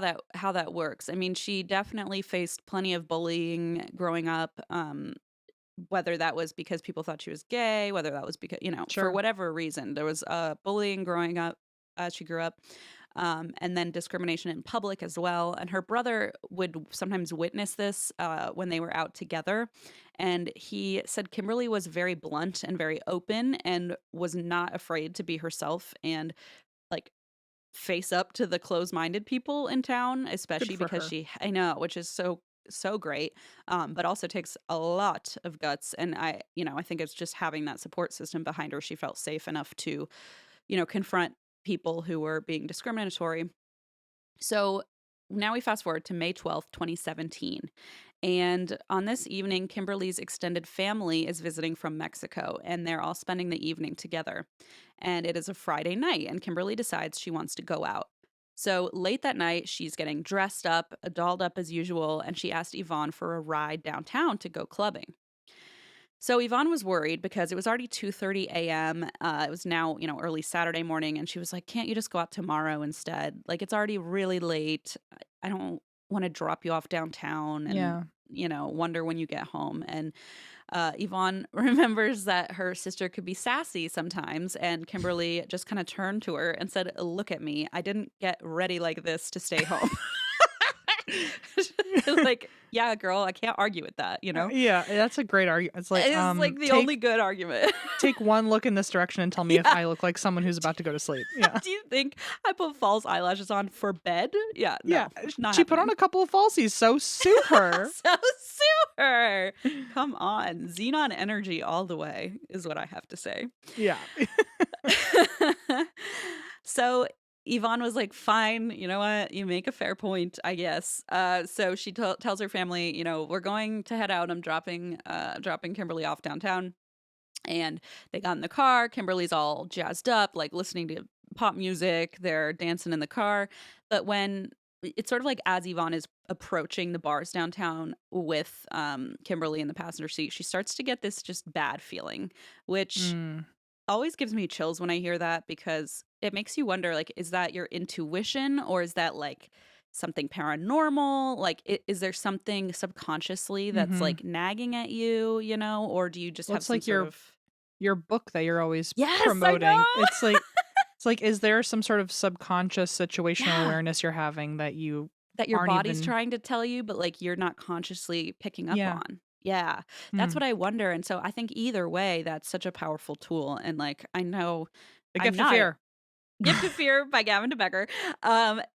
S1: that works. I mean, she definitely faced plenty of bullying growing up, whether that was because people thought she was gay, whether that was because, for
S2: Sure.
S1: whatever reason, there was bullying growing up as she grew up, and then discrimination in public as well. And her brother would sometimes witness this when they were out together. And he said Kimberly was very blunt and very open and was not afraid to be herself and like face up to the closed-minded people in town,
S2: Good
S1: especially
S2: for
S1: because
S2: her.
S1: I know, which is so great, but also takes a lot of guts. And I think it's just having that support system behind her. She felt safe enough to, confront people who were being discriminatory. So now we fast forward to May 12th, 2017. And on this evening, Kimberly's extended family is visiting from Mexico, and they're all spending the evening together. And it is a Friday night, and Kimberly decides she wants to go out. So late that night, she's getting dressed up, dolled up as usual, and she asked Yvonne for a ride downtown to go clubbing. So Yvonne was worried because it was already 2:30 a.m. It was now, early Saturday morning, and she was like, "Can't you just go out tomorrow instead? Like it's already really late. I don't want to drop you off downtown and,
S2: Yeah.
S1: wonder when you get home." And Yvonne remembers that her sister could be sassy sometimes, and Kimberly just kind of turned to her and said, "Look at me. I didn't get ready like this to stay home." Like, yeah, girl, I can't argue with that, you know?
S2: Yeah, that's a great argument. It's like,
S1: It's like the only good argument.
S2: take one look in this direction and tell me if
S1: Yeah.
S2: I look like someone who's about to go to sleep. Yeah.
S1: Do you think I put false eyelashes on for bed? Yeah,
S2: Yeah,
S1: no, not
S2: she put on
S1: happening.
S2: a couple of falsies, so sue her.
S1: So sue her. Come on. Xenon energy all the way is what I have to say.
S2: Yeah.
S1: So Yvonne was like, fine, you know what? You make a fair point, I guess. So she tells her family, we're going to head out. I'm dropping Kimberly off downtown. And they got in the car. Kimberly's all jazzed up, like listening to pop music. They're dancing in the car. But when it's sort of like as Yvonne is approaching the bars downtown with Kimberly in the passenger seat, she starts to get this just bad feeling, which
S2: Mm.
S1: always gives me chills when I hear that because it makes you wonder, like, is that your intuition or is that like something paranormal? Like, is there something subconsciously that's
S2: Mhm.
S1: like nagging at you, or do you just
S2: Well,
S1: have
S2: it's
S1: some
S2: like
S1: sort of.
S2: your book that you're always
S1: Yes, I
S2: promoting.
S1: know.
S2: It's like, is there some sort of subconscious situational
S1: Yeah,
S2: awareness you're having that you
S1: that your
S2: aren't
S1: body's
S2: even.
S1: trying to tell you, but like you're not consciously picking up
S2: Yeah.
S1: on. Yeah, that's
S2: Hmm.
S1: what I wonder. And so I think either way, that's such a powerful tool. And like, I know
S2: The
S1: I'm
S2: gift of
S1: not
S2: fear.
S1: Gift of Fear by Gavin DeBecker.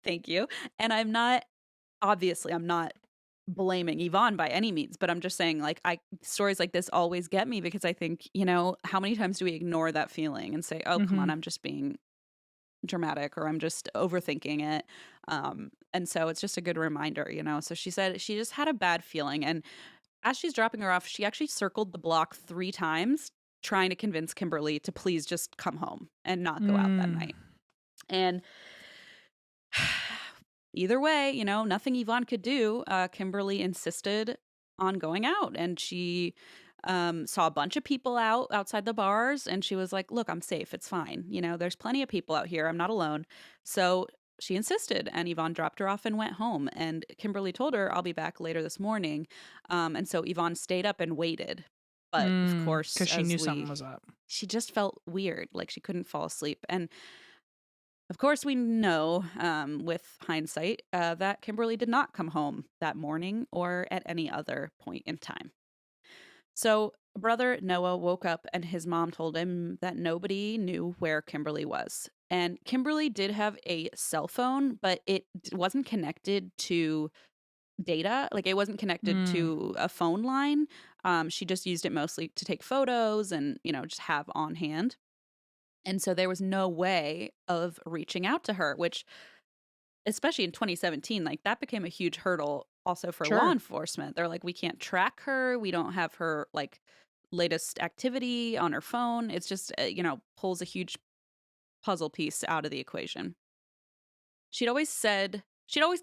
S1: Thank you. And I'm not blaming Yvonne by any means, but I'm just saying like stories like this always get me because I think, how many times do we ignore that feeling and say, "Oh, come on,
S2: Mhm.
S1: I'm just being dramatic or I'm just overthinking it." And so it's just a good reminder. So she said she just had a bad feeling. And as she's dropping her off, she actually circled the block 3 times trying to convince Kimberly to please just come home and not go out that
S2: Mm.
S1: night. And either way, nothing Yvonne could do. Kimberly insisted on going out, and she saw a bunch of people outside the bars, and she was like, "Look, I'm safe. It's fine. There's plenty of people out here. I'm not alone." So she insisted, and Yvonne dropped her off and went home. And Kimberly told her, I'll be back later this morning. And so Yvonne stayed up and waited. But of course,
S2: Because she knew something was up.
S1: she just felt weird, like she couldn't fall asleep. And of course, we know with hindsight that Kimberly did not come home that morning or at any other point in time. So, brother Noah woke up and his mom told him that nobody knew where Kimberly was. And Kimberly did have a cell phone, but it wasn't connected to data. Like, it wasn't connected
S2: Mm,
S1: to a phone line. She just used it mostly to take photos and, just have on hand. And so there was no way of reaching out to her, which, especially in 2017, like that became a huge hurdle also for law
S2: sure.
S1: enforcement. They're like, we can't track her. We don't have her like latest activity on her phone. It's just, pulls a huge puzzle piece out of the equation. She'd always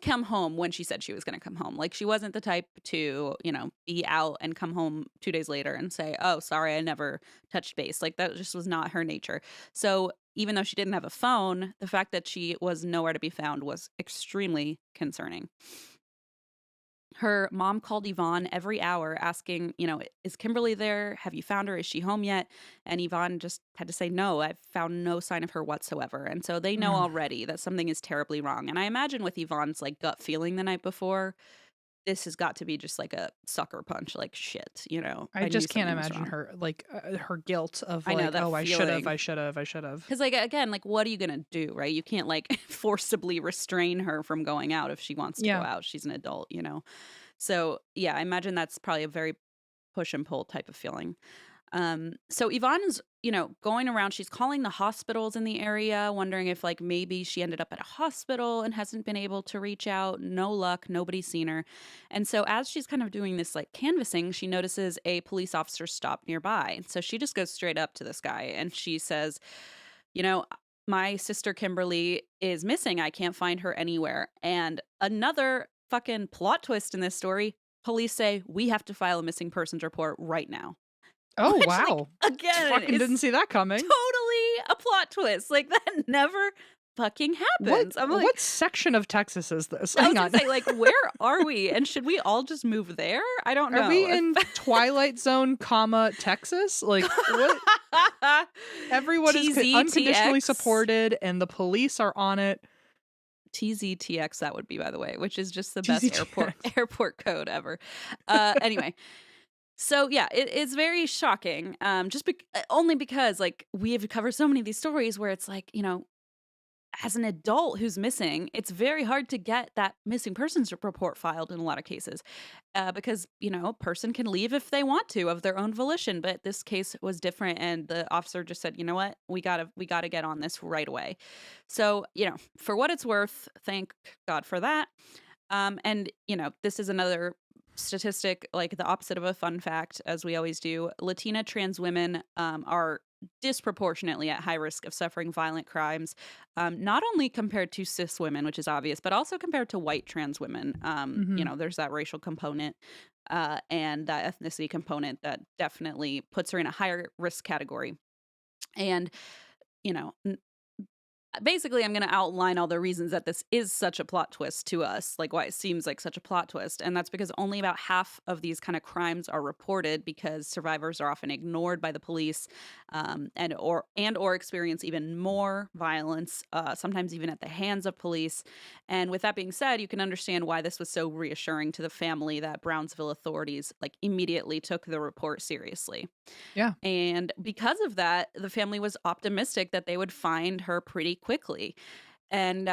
S1: come home when she said she was going to come home. Like she wasn't the type to, be out and come home 2 days later and say, oh, sorry, I never touched base. Like that just was not her nature. So even though she didn't have a phone, the fact that she was nowhere to be found was extremely concerning. Her mom called Yvonne every hour asking, is Kimberly there? Have you found her? Is she home yet? And Yvonne just had to say, no, I've found no sign of her whatsoever. And so they know
S2: Mm.
S1: already that something is terribly wrong. And I imagine with Yvonne's like gut feeling the night before, this has got to be just like a sucker punch, like shit,
S2: I
S1: I knew
S2: just can't
S1: something was
S2: imagine
S1: wrong.
S2: her, like, her guilt of,
S1: I know
S2: like,
S1: that
S2: oh, I should have,
S1: feeling.
S2: I should have, I should have.
S1: Because, like, again, like, what are you going to do, right? You can't, like, forcibly restrain her from going out if she wants to go
S2: Yeah.
S1: out. She's an adult. So, yeah, I imagine that's probably a very push and pull type of feeling. So Yvonne's, going around, she's calling the hospitals in the area, wondering if like maybe she ended up at a hospital and hasn't been able to reach out. No luck, nobody's seen her. And so as she's kind of doing this like canvassing, she notices a police officer stop nearby. So she just goes straight up to this guy and she says, you know, my sister Kimberly is missing. I can't find her anywhere. And another fucking plot twist in this story, police say we have to file a missing persons report right now.
S2: Oh,
S1: Which, like,
S2: wow.
S1: again,
S2: Fucking
S1: is
S2: didn't see that coming.
S1: totally a plot twist. Like, that never fucking happens. I'm like,
S2: What section of Texas is this?
S1: I was
S2: Hang
S1: gonna
S2: on.
S1: say, like, where are we? And should we all just move there? I don't
S2: Are
S1: know.
S2: we in Twilight Zone, Texas? Like, what? Everyone is unconditionally
S1: TZTX.
S2: supported, and the police are on it.
S1: TZTX, that would be, by the way, which is just the best
S2: TZTX.
S1: airport code ever. Anyway. So yeah, it's very shocking. Only because like we have covered so many of these stories where it's like, as an adult who's missing, it's very hard to get that missing persons report filed in a lot of cases, because a person can leave if they want to of their own volition. But this case was different, and the officer just said, "You know what? We gotta get on this right away." So for what it's worth, thank God for that. And this is another statistic, like the opposite of a fun fact, as we always do. Latina trans women are disproportionately at high risk of suffering violent crimes, not only compared to cis women, which is obvious, but also compared to white trans women.
S2: Hmm.
S1: There's that racial component and that ethnicity component that definitely puts her in a higher risk category. And you know, basically, I'm going to outline all the reasons that this is such a plot twist to us, like why it seems like such a plot twist. And that's because only about half of these kind of crimes are reported because survivors are often ignored by the police, and or experience even more violence, sometimes even at the hands of police. And with that being said, you can understand why this was so reassuring to the family that Brownsville authorities like immediately took the report seriously.
S2: Yeah.
S1: And because of that, the family was optimistic that they would find her pretty quickly. And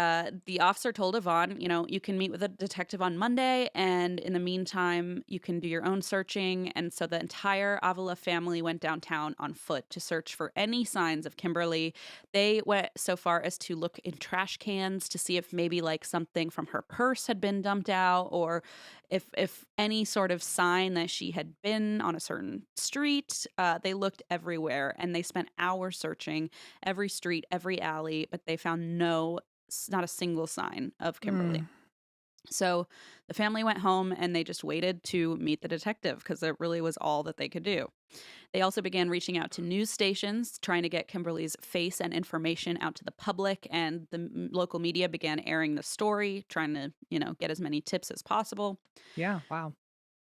S1: the officer told Yvonne, you can meet with a detective on Monday, and in the meantime, you can do your own searching. And so the entire Avila family went downtown on foot to search for any signs of Kimberly. They went so far as to look in trash cans to see if maybe like something from her purse had been dumped out, or if any sort of sign that she had been on a certain street. They looked everywhere, and they spent hours searching every street, every alley, but they found not a single sign of Kimberly.
S2: Mm.
S1: So the family went home and they just waited to meet the detective because it really was all that they could do. They also began reaching out to news stations, trying to get Kimberly's face and information out to the public, and the local media began airing the story, trying to, get as many tips as possible.
S2: Yeah. Wow.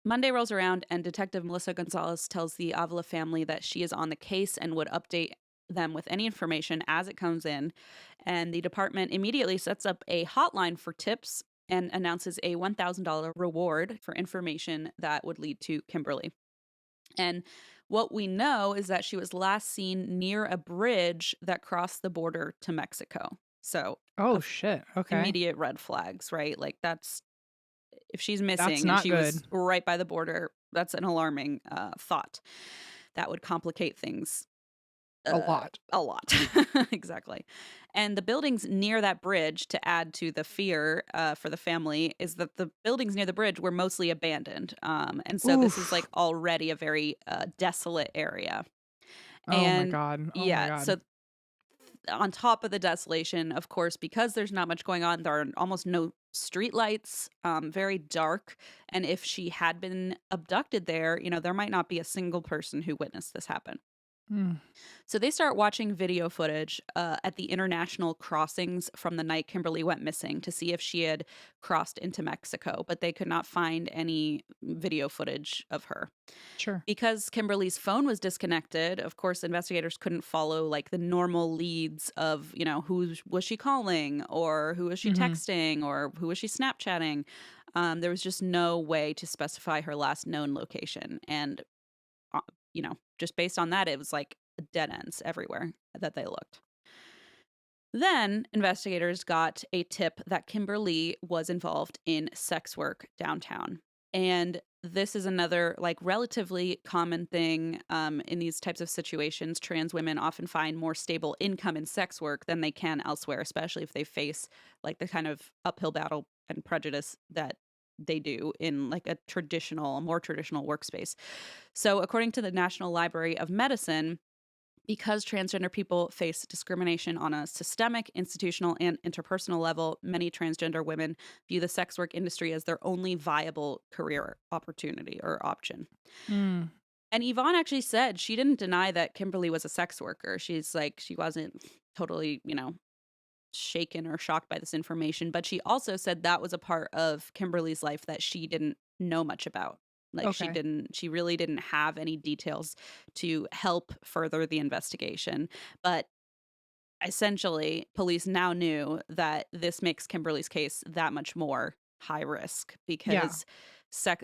S1: Monday rolls around, and Detective Melissa Gonzalez tells the Avila family that she is on the case and would update them with any information as it comes in. And the department immediately sets up a hotline for tips and announces a $1,000 reward for information that would lead to Kimberly. And what we know is that she was last seen near a bridge that crossed the border to Mexico. So,
S2: Oh, shit. Okay.
S1: immediate red flags, right? Like, that's if she's
S2: That's
S1: missing and
S2: not
S1: she was
S2: good.
S1: right by the border, that's an alarming thought. That would complicate things
S2: A lot.
S1: a lot. Exactly. And the buildings near that bridge, to add to the fear for the family, is that the buildings near the bridge were mostly abandoned. And so this is like
S2: Oof.
S1: already a very desolate area.
S2: Oh my
S1: And
S2: God. Oh my
S1: yeah,
S2: God.
S1: so on top of the desolation, of course, because there's not much going on, there are almost no street lights, very dark. And if she had been abducted there, there might not be a single person who witnessed this happen.
S2: Mm.
S1: So they start watching video footage at the international crossings from the night Kimberly went missing to see if she had crossed into Mexico, but they could not find any video footage of her.
S2: Sure.
S1: Because Kimberly's phone was disconnected, of course, investigators couldn't follow like the normal leads of, who was she calling or who was she
S2: Hmm.
S1: texting or who was she Snapchatting. There was just no way to specify her last known location. And, uh, just based on that, it was like dead ends everywhere that they looked. Then investigators got a tip that Kimberly was involved in sex work downtown. And this is another like relatively common thing in these types of situations. Trans women often find more stable income in sex work than they can elsewhere, especially if they face like the kind of uphill battle and prejudice that they do in like a more traditional workspace. So according to the National Library of Medicine, because transgender people face discrimination on a systemic, institutional, and interpersonal level, many transgender women view the sex work industry as their only viable career opportunity or option.
S2: Mm.
S1: And Yvonne actually said she didn't deny that Kimberly was a sex worker. She's like, she wasn't totally, shaken or shocked by this information, but she also said that was a part of Kimberly's life that she didn't know much about. Like
S2: Okay.
S1: she really didn't have any details to help further the investigation. But essentially, police now knew that this makes Kimberly's case that much more high risk
S2: Yeah.
S1: because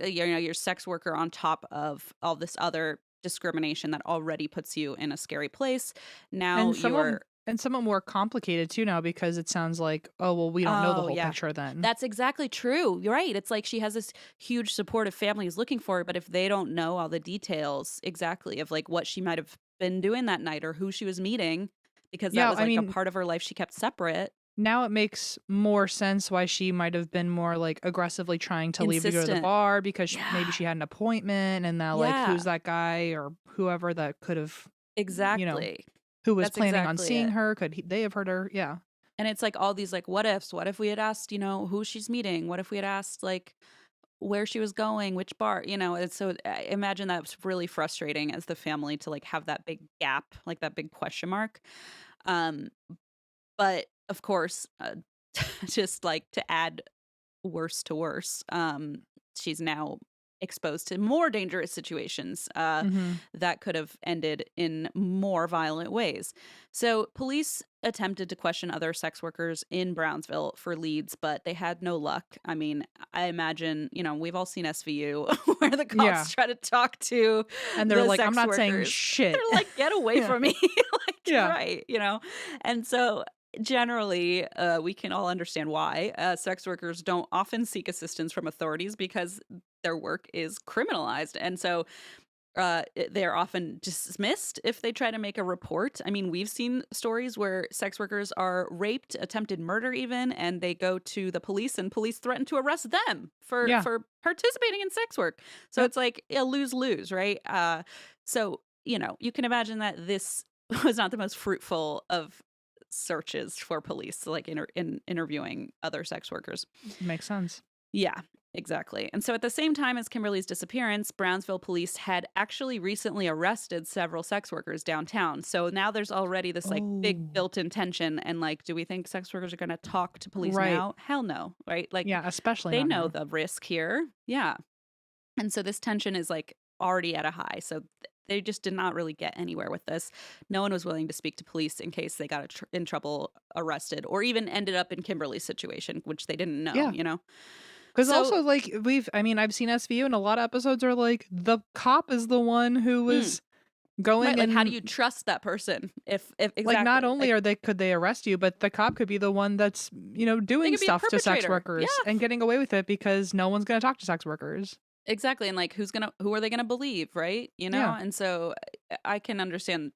S1: your sex worker on top of all this other discrimination that already puts you in a scary place. Now
S2: And somewhat
S1: you're
S2: and somewhat more complicated too now because it sounds like, oh well, we don't know the
S1: Oh,
S2: whole
S1: yeah.
S2: picture then.
S1: That's exactly true. You're right. It's like she has this huge supportive family who's looking for her, but if they don't know all the details exactly of like what she might have been doing that night or who she was meeting, because that
S2: Yeah,
S1: was
S2: I
S1: like a
S2: mean,
S1: part of her life she kept separate,
S2: now it makes more sense why she might have been more like aggressively trying to leave to go to the
S1: insistent.
S2: bar because maybe
S1: Yeah.
S2: she had an appointment and now like
S1: Yeah.
S2: who's that guy or whoever that could have, you know,
S1: Exactly.
S2: who was
S1: That's
S2: planning on
S1: exactly
S2: seeing
S1: it.
S2: her? They have heard her? Yeah.
S1: And it's like all these like what ifs. What if we had asked, who she's meeting? What if we had asked like where she was going, which bar, it's so I imagine that's really frustrating as the family to like have that big gap, like that big question mark. Um, but of course, just like to add worse to worse, she's now exposed to more dangerous situations
S2: Mhm.
S1: that could have ended in more violent ways. So, police attempted to question other sex workers in Brownsville for leads, but they had no luck. I mean, I imagine, we've all seen SVU where the
S2: Yeah.
S1: cops try to talk to
S2: And they're
S1: the
S2: like, "I'm
S1: sex
S2: not saying
S1: workers. They're
S2: shit."
S1: like, get away
S2: Yeah.
S1: from me. Like,
S2: Yeah.
S1: right. And so generally, we can all understand why sex workers don't often seek assistance from authorities because their work is criminalized. And so they're often dismissed if they try to make a report. I mean, we've seen stories where sex workers are raped, attempted murder even, and they go to the police and police threaten to arrest them for
S2: Yeah.
S1: for participating in sex work. So
S2: Yep.
S1: it's like a lose-lose, right? So, you can imagine that this was not the most fruitful of searches for police, like interviewing other sex workers.
S2: Makes sense.
S1: Yeah, exactly. And so at the same time as Kimberly's disappearance, Brownsville police had actually recently arrested several sex workers downtown. So now there's already this like big
S2: Oh.
S1: built-in tension and like do we think sex workers are going to talk to police
S2: Right.
S1: now? Hell no, right? Like
S2: Yeah, especially
S1: they
S2: not
S1: know
S2: now.
S1: the risk here. Yeah. And so this tension is like already at a high. So they just did not really get anywhere with this. No one was willing to speak to police in case they got in trouble, arrested, or even ended up in Kimberly's situation, which they didn't know,
S2: Yeah.
S1: you know?
S2: Because
S1: So,
S2: also, like, I've seen SVU, and a lot of episodes are like, the cop is the one who
S1: mm,
S2: was
S1: right,
S2: going
S1: like how do
S2: and,
S1: you trust that person if
S2: like, not
S1: exactly,
S2: only
S1: like
S2: could they arrest you, but the cop could be the one that's,
S1: they
S2: doing
S1: could be a
S2: stuff to sex
S1: perpetrator. Yeah,
S2: workers and getting away with it because no one's going to talk to sex workers.
S1: exactly. And like who are they gonna believe, right? You know?
S2: Yeah.
S1: And so I can understand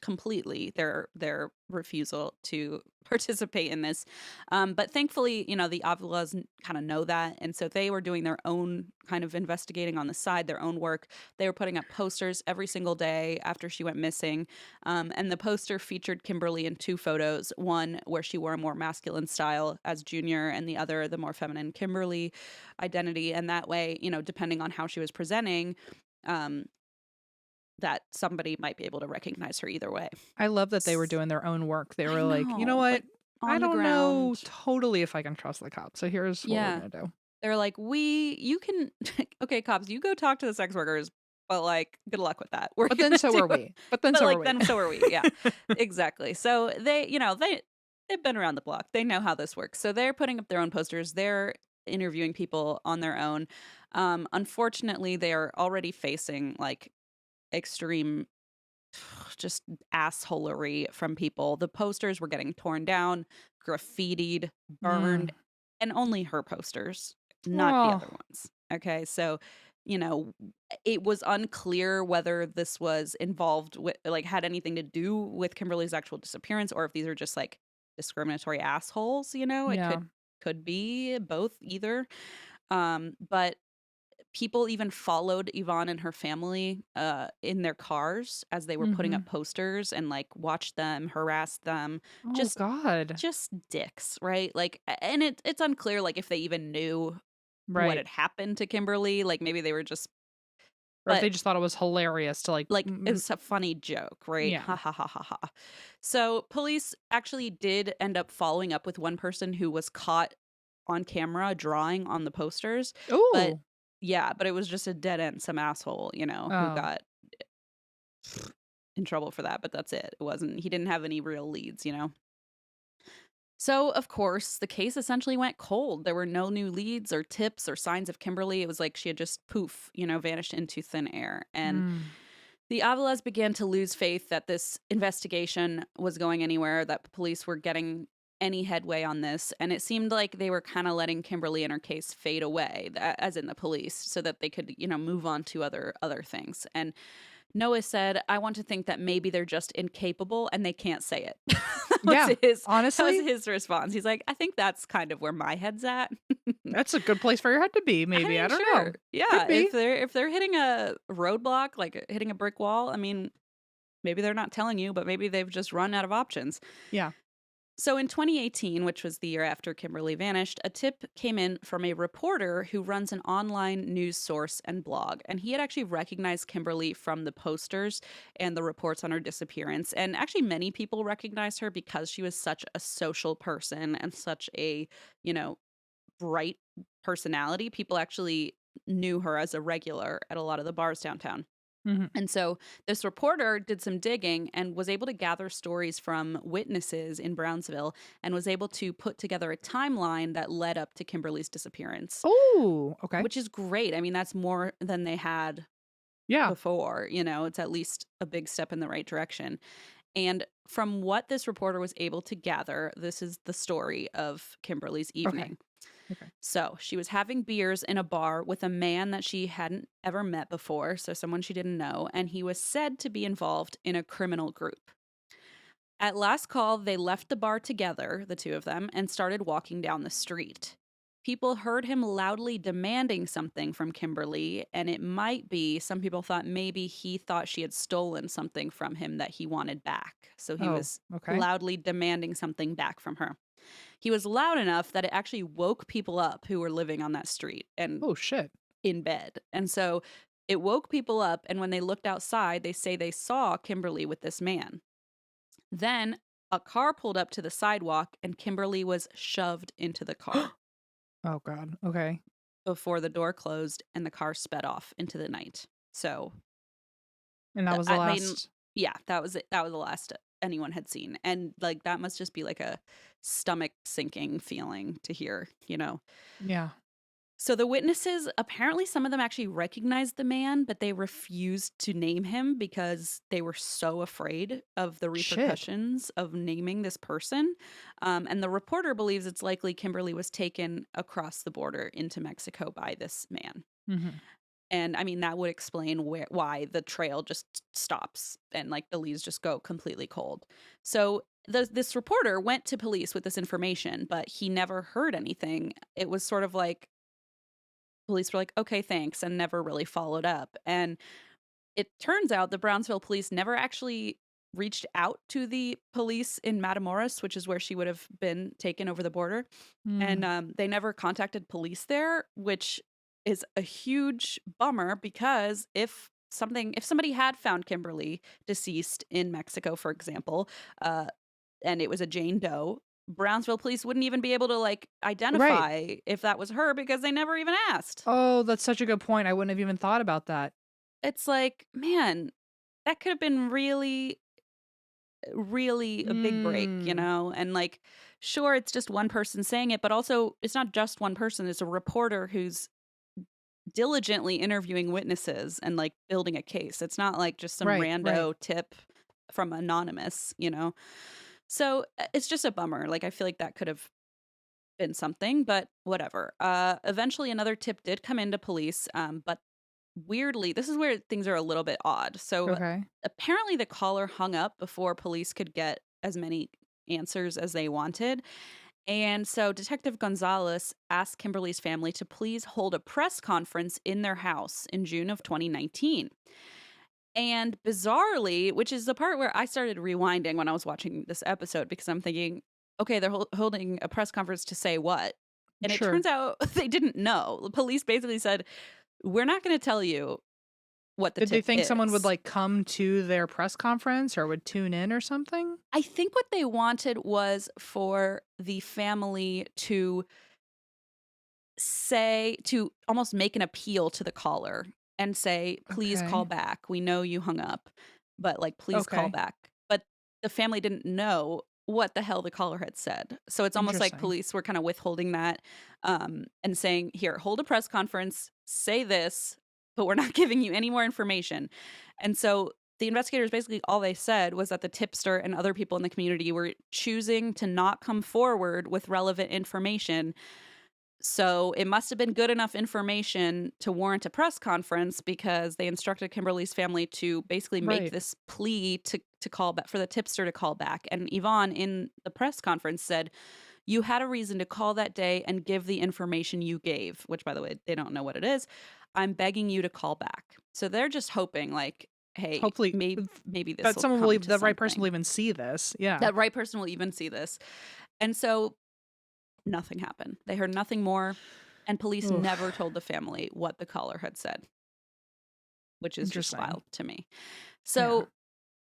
S1: completely their refusal to participate in this. But thankfully, the Avilas kind of know that. And so they were doing their own kind of investigating on the side, their own work. They were putting up posters every single day after she went missing. And the poster featured Kimberly in two photos, one where she wore a more masculine style as Junior, and the other, the more feminine Kimberly identity. And that way, depending on how she was presenting, um, that somebody might be able to recognize her either way.
S2: I love that they were
S1: S
S2: doing their own work. They
S1: I
S2: were like, you know
S1: know,
S2: what?
S1: like,
S2: I
S1: on the
S2: don't know
S1: ground.
S2: totally if I can trust the cop. So here's what we're
S1: Yeah.
S2: going to do.
S1: They're like, you can okay, cops, you go talk to the sex workers, but, like, good luck with that. We're
S2: But then
S1: gonna
S2: so
S1: do
S2: are
S1: it.
S2: we. But then
S1: But,
S2: so are
S1: like,
S2: we.
S1: then so are we, yeah. Exactly. So they've been around the block. They know how this works. So they're putting up their own posters. They're interviewing people on their own. Unfortunately, they are already facing, like, extreme just assholery from people. The posters were getting torn down, graffitied, burned,
S2: Mm.
S1: and only her posters, not the
S2: Oh,
S1: other ones. Okay, so you know, it was unclear whether this was involved with, like, had anything to do with Kimberly's actual disappearance, or if these are just like discriminatory assholes. It
S2: yeah.
S1: could be both, either. But people even followed Yvonne and her family in their cars as they were putting up
S2: Mhm.
S1: posters and like watched them, harassed them.
S2: Oh
S1: Just
S2: god.
S1: just dicks, right? Like and it's unclear like if they even knew what
S2: Right.
S1: had happened to Kimberly. Like maybe they were just
S2: Or if
S1: but
S2: they just thought it was hilarious to
S1: like it was a funny joke, right?
S2: yeah.
S1: Ha ha ha ha ha. So police actually did end up following up with one person who was caught on camera drawing on the posters, but
S2: Ooh.
S1: yeah, but it was just a dead end, some asshole, who
S2: Oh.
S1: got in trouble for that, but that's it. He didn't have any real leads. So, of course, the case essentially went cold. There were no new leads or tips or signs of Kimberly. It was like she had just poof, vanished into thin air. And
S2: Mm.
S1: the Avilas began to lose faith that this investigation was going anywhere, that police were getting any headway on this. And it seemed like they were kind of letting Kimberly and her case fade away, as in the police, so that they could, move on to other things. And Noah said, I want to think that maybe they're just incapable and they can't say it.
S2: Yeah.
S1: That was
S2: Honestly,
S1: his response. He's like, I think that's kind of where my head's at.
S2: that's a good place for your head to be,
S1: I
S2: maybe. I
S1: mean,
S2: don't
S1: sure.
S2: know.
S1: Yeah.
S2: Could be.
S1: If they're hitting a roadblock, like hitting a brick wall, I mean, maybe they're not telling you, but maybe they've just run out of options.
S2: Yeah.
S1: So in 2018, which was the year after Kimberly vanished, a tip came in from a reporter who runs an online news source and blog. And he had actually recognized Kimberly from the posters and the reports on her disappearance. And actually, many people recognized her because she was such a social person and such a, you know, bright personality. People actually knew her as a regular at a lot of the bars downtown.
S2: Mhm.
S1: And so this reporter did some digging and was able to gather stories from witnesses in Brownsville and was able to put together a timeline that led up to Kimberly's disappearance,
S2: Oh, okay.
S1: which is great. I mean, that's more than they had
S2: Yeah.
S1: before. It's at least a big step in the right direction. And from what this reporter was able to gather, this is the story of Kimberly's
S2: Okay.
S1: evening.
S2: Okay.
S1: So she was having beers in a bar with a man that she hadn't ever met before, so someone she didn't know, and he was said to be involved in a criminal group. At last call, they left the bar together, the two of them, and started walking down the street. People heard him loudly demanding something from Kimberly, and it might be, some people thought maybe he thought she had stolen something from him that he wanted back. So he
S2: Oh,
S1: was
S2: okay.
S1: loudly demanding something back from her. He was loud enough that it actually woke people up who were living on that street and
S2: Oh, shit.
S1: in bed. And so it woke people up. And when they looked outside, they say they saw Kimberly with this man. Then a car pulled up to the sidewalk and Kimberly was shoved into the car
S2: Oh, God. Okay.
S1: before the door closed and the car sped off into the night. So,
S2: And that was the
S1: I mean,
S2: last.
S1: yeah, that was it. That was the last anyone had seen. And like that must just be like a stomach sinking feeling to hear, you know.
S2: Yeah.
S1: So the witnesses, apparently some of them actually recognized the man, but they refused to name him because they were so afraid of the
S2: Shit.
S1: repercussions of naming this person. And the reporter believes it's likely Kimberly was taken across the border into Mexico by this man.
S2: Mm-hmm.
S1: And I mean, that would explain why the trail just stops and like the leads just go completely cold. So this reporter went to police with this information, but he never heard anything. It was sort of like police were like, okay, thanks, and never really followed up. And it turns out the Brownsville police never actually reached out to the police in Matamoros, which is where she would have been taken over the border. And they never contacted police there, which is a huge bummer because if somebody had found Kimberly deceased in Mexico, for example, and it was a Jane Doe, Brownsville police wouldn't even be able to like
S2: Right.
S1: identify if that was her because they never even asked.
S2: Oh, that's such a good point. I wouldn't have even thought about that.
S1: It's like, man, that could have been really, really a big break, you
S2: Mm.
S1: know? And like, sure, it's just one person saying it, but also it's not just one person. It's a reporter who's diligently interviewing witnesses and like building a case. It's not like just some
S2: Right.
S1: rando tip from anonymous, you know? So it's just a bummer. Like, I feel like that could have been something, but whatever. Eventually, another tip did come into police, but weirdly, this is where things are a little bit odd. So
S2: Okay.
S1: apparently, the caller hung up before police could get as many answers as they wanted. And so Detective Gonzalez asked Kimberly's family to please hold a press conference in their house in June of 2019. And bizarrely, which is the part where I started rewinding when I was watching this episode because I'm thinking, okay, they're holding a press conference to say what? And it
S2: Sure.
S1: turns out they didn't know. The police basically said, we're not going to tell you what the
S2: Did they
S1: tip
S2: think someone would
S1: is.
S2: like come to their press conference or would tune in or something?
S1: I think what they wanted was for the family to almost make an appeal to the caller and say, please call
S2: Okay.
S1: back. We know you hung up, but like, please call
S2: Okay.
S1: back. But the family didn't know what the hell the caller had said. So it's almost like
S2: Interesting.
S1: police were kind of withholding that and saying, here, hold a press conference, say this, but we're not giving you any more information. And so the investigators basically all they said was that the tipster and other people in the community were choosing to not come forward with relevant information. So it must have been good enough information to warrant a press conference because they instructed Kimberly's family to basically make
S2: Right.
S1: this plea to call back, for the tipster to call back. And Yvonne in the press conference said, you had a reason to call that day and give the information you gave, which by the way, they don't know what it is. I'm begging you to call back. So they're just hoping like, hey,
S2: Hopefully
S1: maybe this
S2: that
S1: will
S2: someone
S1: come
S2: will
S1: to
S2: the right person
S1: something.
S2: will even see this. Yeah.
S1: That right person will even see this. And so nothing happened. They heard nothing more, and police
S2: Oof.
S1: never told the family what the caller had said, which is just
S2: Interesting.
S1: wild to me.
S2: Yeah.
S1: So,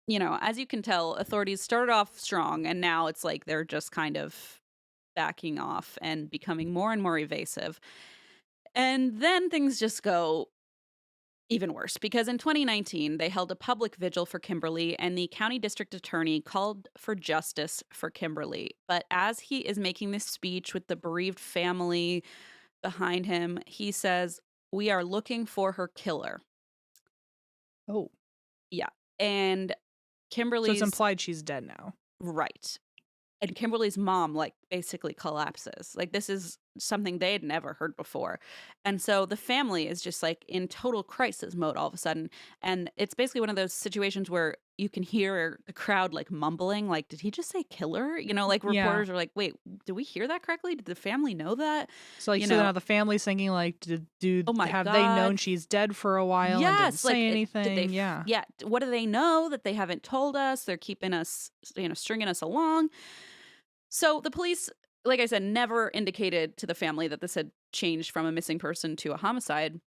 S1: you know, as you can tell, authorities started off strong, and now it's like they're just kind of backing off and becoming more and more evasive. And then things just go even worse because in 2019, they held a public vigil for Kimberly, and the county district attorney called for justice for Kimberly. But as he is making this speech with the bereaved family behind him, he says, we are looking for her killer.
S2: Oh.
S1: Yeah. And
S2: So it's
S1: Kimberly's
S2: implied she's dead now.
S1: right. And Kimberly's mom, like, basically collapses. Like, this is something they had never heard before. And so the family is just, like, in total crisis mode all of a sudden. And it's basically one of those situations where you can hear the crowd, like, mumbling, like, did he just say killer? You know, like,
S2: Yeah.
S1: reporters are like, wait, did we hear that correctly? Did the family know that?
S2: So like
S1: You
S2: so now
S1: know,
S2: the family's thinking like
S1: oh my
S2: have they known
S1: God.
S2: she's dead for a while and didn't
S1: Yes, like,
S2: say
S1: did
S2: anything?
S1: they
S2: Yeah.
S1: yeah, what do they know that they haven't told us? They're keeping us, you know, stringing us along. So the police, like I said, never indicated to the family that this had changed from a missing person to a homicide.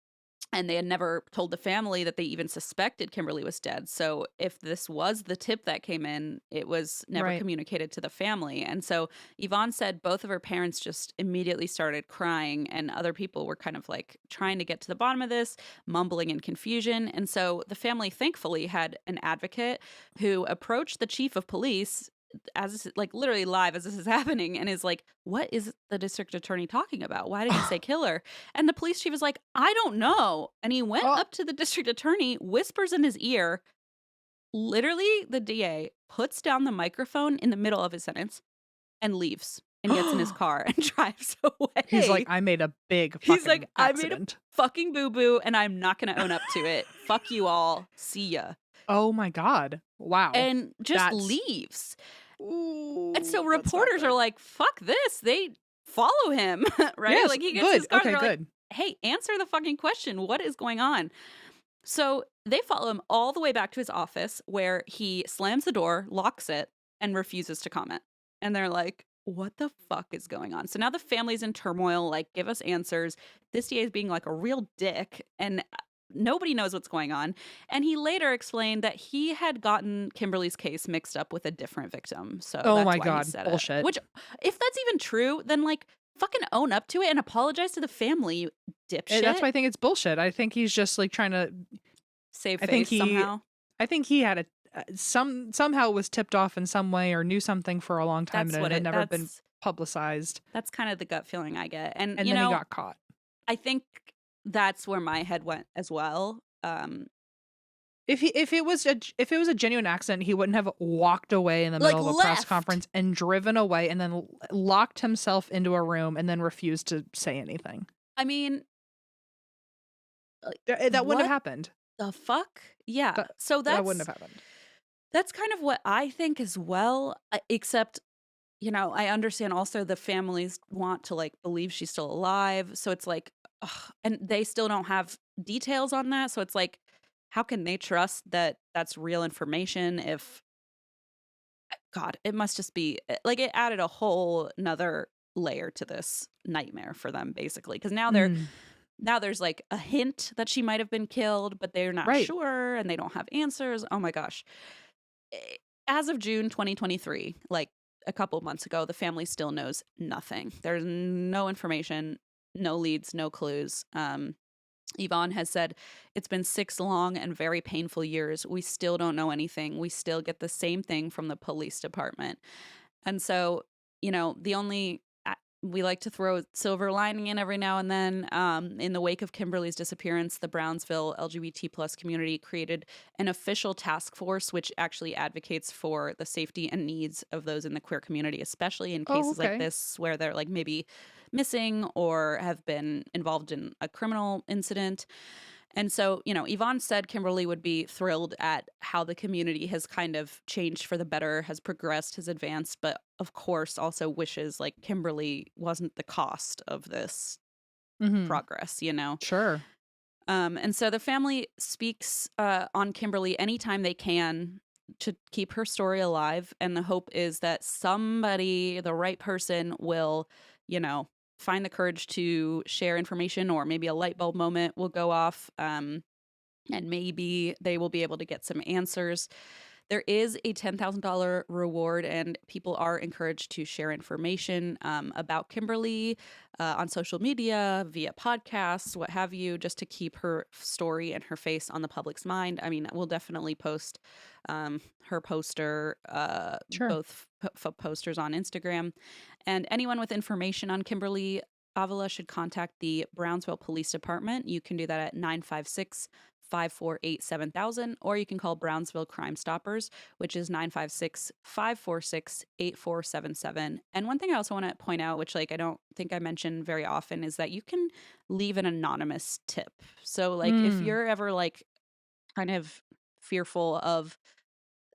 S1: And they had never told the family that they even suspected Kimberly was dead. So if this was the tip that came in, it was never
S2: Right.
S1: communicated to the family. And so Yvonne said both of her parents just immediately started crying, and other people were kind of like trying to get to the bottom of this, mumbling in confusion. And so the family thankfully had an advocate who approached the chief of police as like literally live as this is happening and is like, what is the district attorney talking about? Why did he say killer? And the police chief is like, I don't know. And he went
S2: Oh,
S1: up to the district attorney, whispers in his ear. Literally, the DA puts down the microphone in the middle of his sentence and leaves and gets in his car and drives
S2: he's like,
S1: away.
S2: I made a big
S1: He's
S2: fucking
S1: like, I made a
S2: accident.
S1: fucking boo boo and I'm not going to own up to it. Fuck you all. See ya.
S2: Oh my God. Wow.
S1: And just
S2: That's
S1: leaves.
S2: ooh,
S1: And so
S2: that's not
S1: reporters are
S2: good.
S1: like, fuck this. They follow him, right?
S2: Yes,
S1: Like he gets his
S2: good.
S1: car.
S2: Okay,
S1: They're like,
S2: good.
S1: hey, answer the fucking question. What is going on? So they follow him all the way back to his office where he slams the door, locks it, and refuses to comment. And they're like, what the fuck is going on? So now the family's in turmoil, like, give us answers. This DA is being like a real dick, and nobody knows what's going on. And he later explained that he had gotten Kimberly's case mixed up with a different victim. So
S2: Oh
S1: that's
S2: my
S1: why he
S2: God.
S1: said
S2: Bullshit.
S1: it. Which, if that's even true, then like fucking own up to it and apologize to the family, you dipshit.
S2: That's why I think it's bullshit. I think he's just like trying to.
S1: Save
S2: I think
S1: face somehow.
S2: I think he had a somehow was tipped off in some way or knew something for a long time
S1: That's
S2: and
S1: what
S2: it had
S1: it
S2: never been
S1: that's
S2: publicized,
S1: that's kind of the gut feeling I get. And
S2: and
S1: you
S2: then he
S1: know,
S2: got caught.
S1: I think that's where my head went as well.
S2: If it was a genuine accident, he wouldn't have walked away in the
S1: Like
S2: middle of a press
S1: left.
S2: conference and driven away and then locked himself into a room and then refused to say anything.
S1: I mean,
S2: That wouldn't have
S1: what
S2: happened.
S1: the fuck? Yeah.
S2: That,
S1: So
S2: that wouldn't have happened.
S1: that's kind of what I think as well, except you know, I understand also the families want to like believe she's still alive. So it's like, ugh, and they still don't have details on that. So it's like, how can they trust that that's real information if, God, it must just be like it added a whole nother layer to this nightmare for them, basically. Because
S2: Mm,
S1: now there's like a hint that she might have been killed, but they're not
S2: right.
S1: sure and they don't have answers. Oh my gosh. Eh, As of June 2023, like a couple of months ago, the family still knows nothing. There's no information, no leads, no clues. Yvonne has said, it's been 6 long and very painful years. We still don't know anything. We still get the same thing from the police department. And so, you know, the only we like to throw silver lining in every now and then. In the wake of Kimberly's disappearance, the Brownsville LGBT plus community created an official task force, which actually advocates for the safety and needs of those in the queer community, especially in
S2: Oh,
S1: cases like
S2: okay.
S1: this where they're like maybe missing or have been involved in a criminal incident. And so, you know, Yvonne said Kimberly would be thrilled at how the community has kind of changed for the better, has progressed, has advanced, but of course also wishes like Kimberly wasn't the cost of this
S2: Mm-hmm.
S1: progress, you know?
S2: Sure.
S1: And so the family speaks on Kimberly anytime they can to keep her story alive. And the hope is that somebody, the right person, will, you know, find the courage to share information, or maybe a light bulb moment will go off. And maybe they will be able to get some answers. There is a $10,000 reward, and people are encouraged to share information about Kimberly on social media, via podcasts, what have you, just to keep her story and her face on the public's mind. I mean, we'll definitely post her poster,
S2: Sure.
S1: both posters on Instagram. And anyone with information on Kimberly Avila should contact the Brownsville Police Department. You can do that at 956 548 7000, or you can call Brownsville Crime Stoppers, which is 956 546 8477. And one thing I also want to point out, which like I don't think I mention very often, is that you can leave an anonymous tip. So like if
S2: Mm,
S1: you're ever like kind of fearful of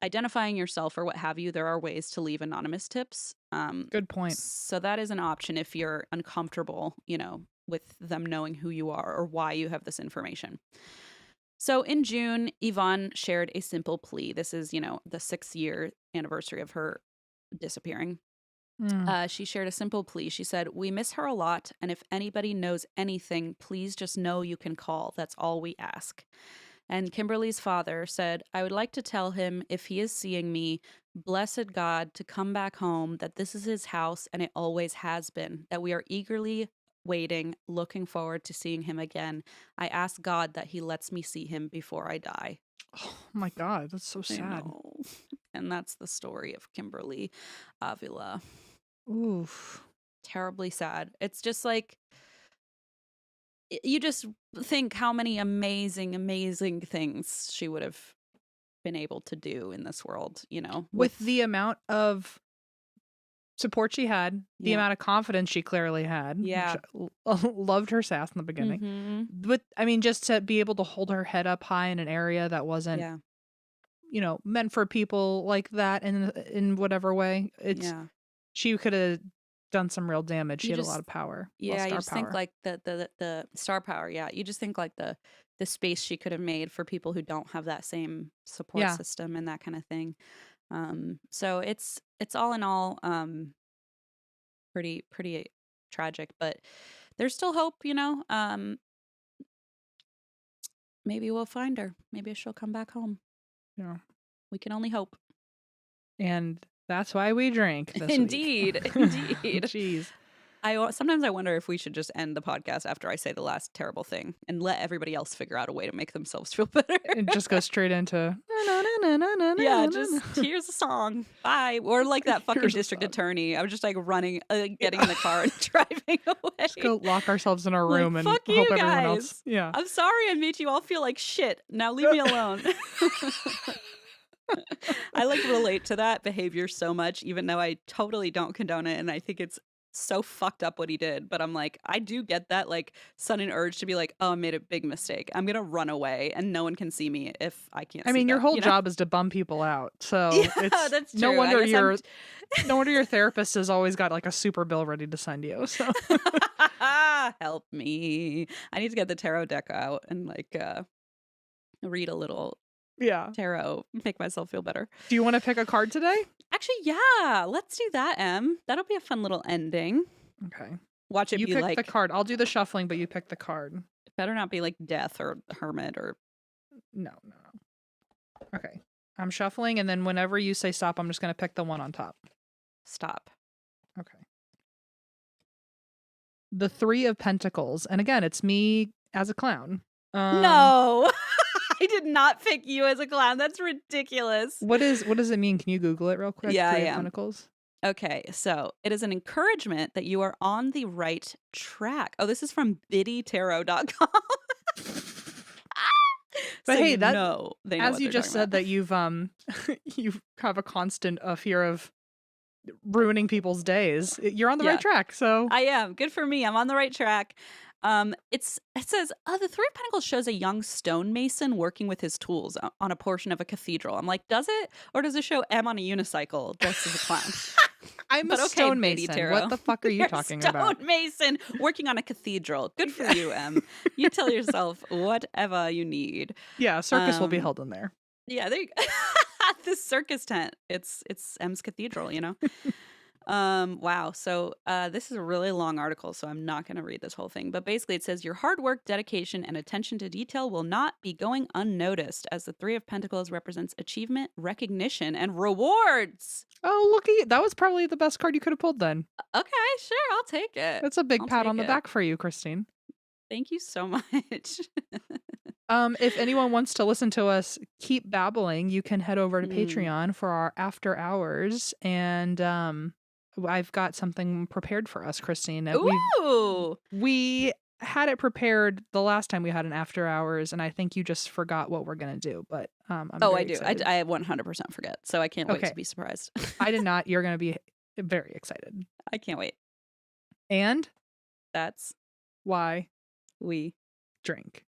S1: identifying yourself or what have you, there are ways to leave anonymous tips.
S2: good point.
S1: So that is an option if you're uncomfortable, you know, with them knowing who you are or why you have this information. So in June, Yvonne shared a simple plea. This is, you know, the 6-year anniversary of her disappearing. She shared a simple plea. She said, "We miss her a lot, and if anybody knows anything, please just know you can call. That's all we ask." And Kimberly's father said, "I would like to tell him, if he is seeing me, blessed God, to come back home, that this is his house and it always has been, that we are eagerly waiting, looking forward to seeing him again. I ask God that he lets me see him before I die."
S2: Oh my God, that's so
S1: I
S2: sad.
S1: know. And that's the story of Kimberly Avila.
S2: Oof.
S1: Terribly sad. It's just like, you just think how many amazing, amazing things she would have been able to do in this world, you know,
S2: With the amount of support she had, the
S1: Yeah.
S2: amount of confidence she clearly had.
S1: Yeah.
S2: Which I loved her sass in the beginning.
S1: Mhm.
S2: But I mean, just to be able to hold her head up high in an area that wasn't,
S1: Yeah.
S2: you know, meant for people like that in whatever way.
S1: Yeah.
S2: She could have done some real damage. She
S1: You
S2: had a
S1: just
S2: lot of power.
S1: Yeah, you
S2: Star
S1: just think
S2: power.
S1: like the star power. Yeah, you just think like the space she could have made for people who don't have that same support
S2: Yeah.
S1: system and that kind of thing. So it's all in all pretty tragic, but there's still hope, you know. Maybe we'll find her. Maybe she'll come back home.
S2: Yeah.
S1: We can only hope.
S2: And that's why we drink this
S1: Indeed,
S2: week.
S1: indeed.
S2: Jeez.
S1: Sometimes I wonder if we should just end the podcast after I say the last terrible thing and let everybody else figure out a way to make themselves feel better.
S2: And just go straight into
S1: Yeah, just here's a song. Bye. Or like that fucking
S2: Here's a
S1: district
S2: song.
S1: attorney. I was just like running, getting in the car and driving away.
S2: Just go lock ourselves in our
S1: Like,
S2: room and
S1: fuck
S2: hope
S1: you
S2: everyone
S1: guys.
S2: else. Yeah.
S1: I'm sorry I made you all feel like shit. Now leave me alone. I like relate to that behavior so much, even though I totally don't condone it, and I think it's so fucked up what he did. But I'm like, I do get that like sudden urge to be like, oh, I made a big mistake. I'm gonna run away, and no one can see me if I can't.
S2: I mean,
S1: see
S2: your
S1: them,
S2: whole
S1: you know?
S2: job is to bum people out, so
S1: Yeah,
S2: it's
S1: that's
S2: no
S1: true. I
S2: wonder
S1: guess
S2: no wonder your therapist has always got like a super bill ready to send you. So
S1: help me. I need to get the tarot deck out and like read a little
S2: yeah.
S1: tarot, make myself feel better.
S2: Do you want to pick a card today?
S1: Actually, yeah, let's do that, Em. That'll be a fun little ending.
S2: Okay.
S1: Watch it
S2: You
S1: be
S2: pick
S1: like,
S2: the card. I'll do the shuffling, but you pick the card.
S1: it better not be like death or hermit or
S2: No. Okay. I'm shuffling, and then whenever you say stop, I'm just going to pick the one on top.
S1: stop.
S2: Okay. The Three of Pentacles. And again, it's me as a clown.
S1: No, I did not pick you as a clown. That's ridiculous.
S2: What does it mean? Can you Google it real quick?
S1: Yeah,
S2: Three
S1: I
S2: of
S1: am.
S2: Pentacles.
S1: Okay, so it is an encouragement that you are on the right track. Oh, this is from biddytarot.com.
S2: But
S1: so
S2: hey,
S1: you
S2: that
S1: know they know
S2: as
S1: what
S2: you
S1: they're
S2: just
S1: talking
S2: said
S1: about.
S2: that you've you have a constant fear of ruining people's days. You're on the
S1: Yeah.
S2: right track. So
S1: I am. Good for me. I'm on the right track. It says, the Three of Pentacles shows a young stonemason working with his tools on a portion of a cathedral. I'm like, does it? Or does it show M on a unicycle dressed as a clown?
S2: I'm
S1: But
S2: a
S1: okay,
S2: stonemason.
S1: Tarot.
S2: What the fuck are you
S1: You're
S2: talking
S1: a
S2: about?
S1: stonemason working on a cathedral. Good for you, M. You tell yourself whatever you need.
S2: Yeah, circus will be held in there.
S1: Yeah, there you go. This circus tent. It's M's cathedral, you know? Wow. So this is a really long article, so I'm not going to read this whole thing. But basically it says your hard work, dedication, and attention to detail will not be going unnoticed, as the Three of Pentacles represents achievement, recognition, and rewards.
S2: Oh, look at you. That was probably the best card you could have pulled then.
S1: Okay, sure. I'll take it.
S2: That's a big
S1: I'll
S2: pat on the
S1: take it.
S2: back for you, Christine.
S1: Thank you so much.
S2: If anyone wants to listen to us keep babbling, you can head over to Patreon for our after hours, and I've got something prepared for us, Christine.
S1: Ooh.
S2: We had it prepared the last time we had an after hours, and I think you just forgot what we're gonna do. But I'm very
S1: I do.
S2: excited.
S1: I 100% forget, so I can't wait
S2: Okay.
S1: to be surprised.
S2: I did not. You're gonna be very excited.
S1: I can't wait.
S2: And
S1: That's
S2: why
S1: we
S2: drink.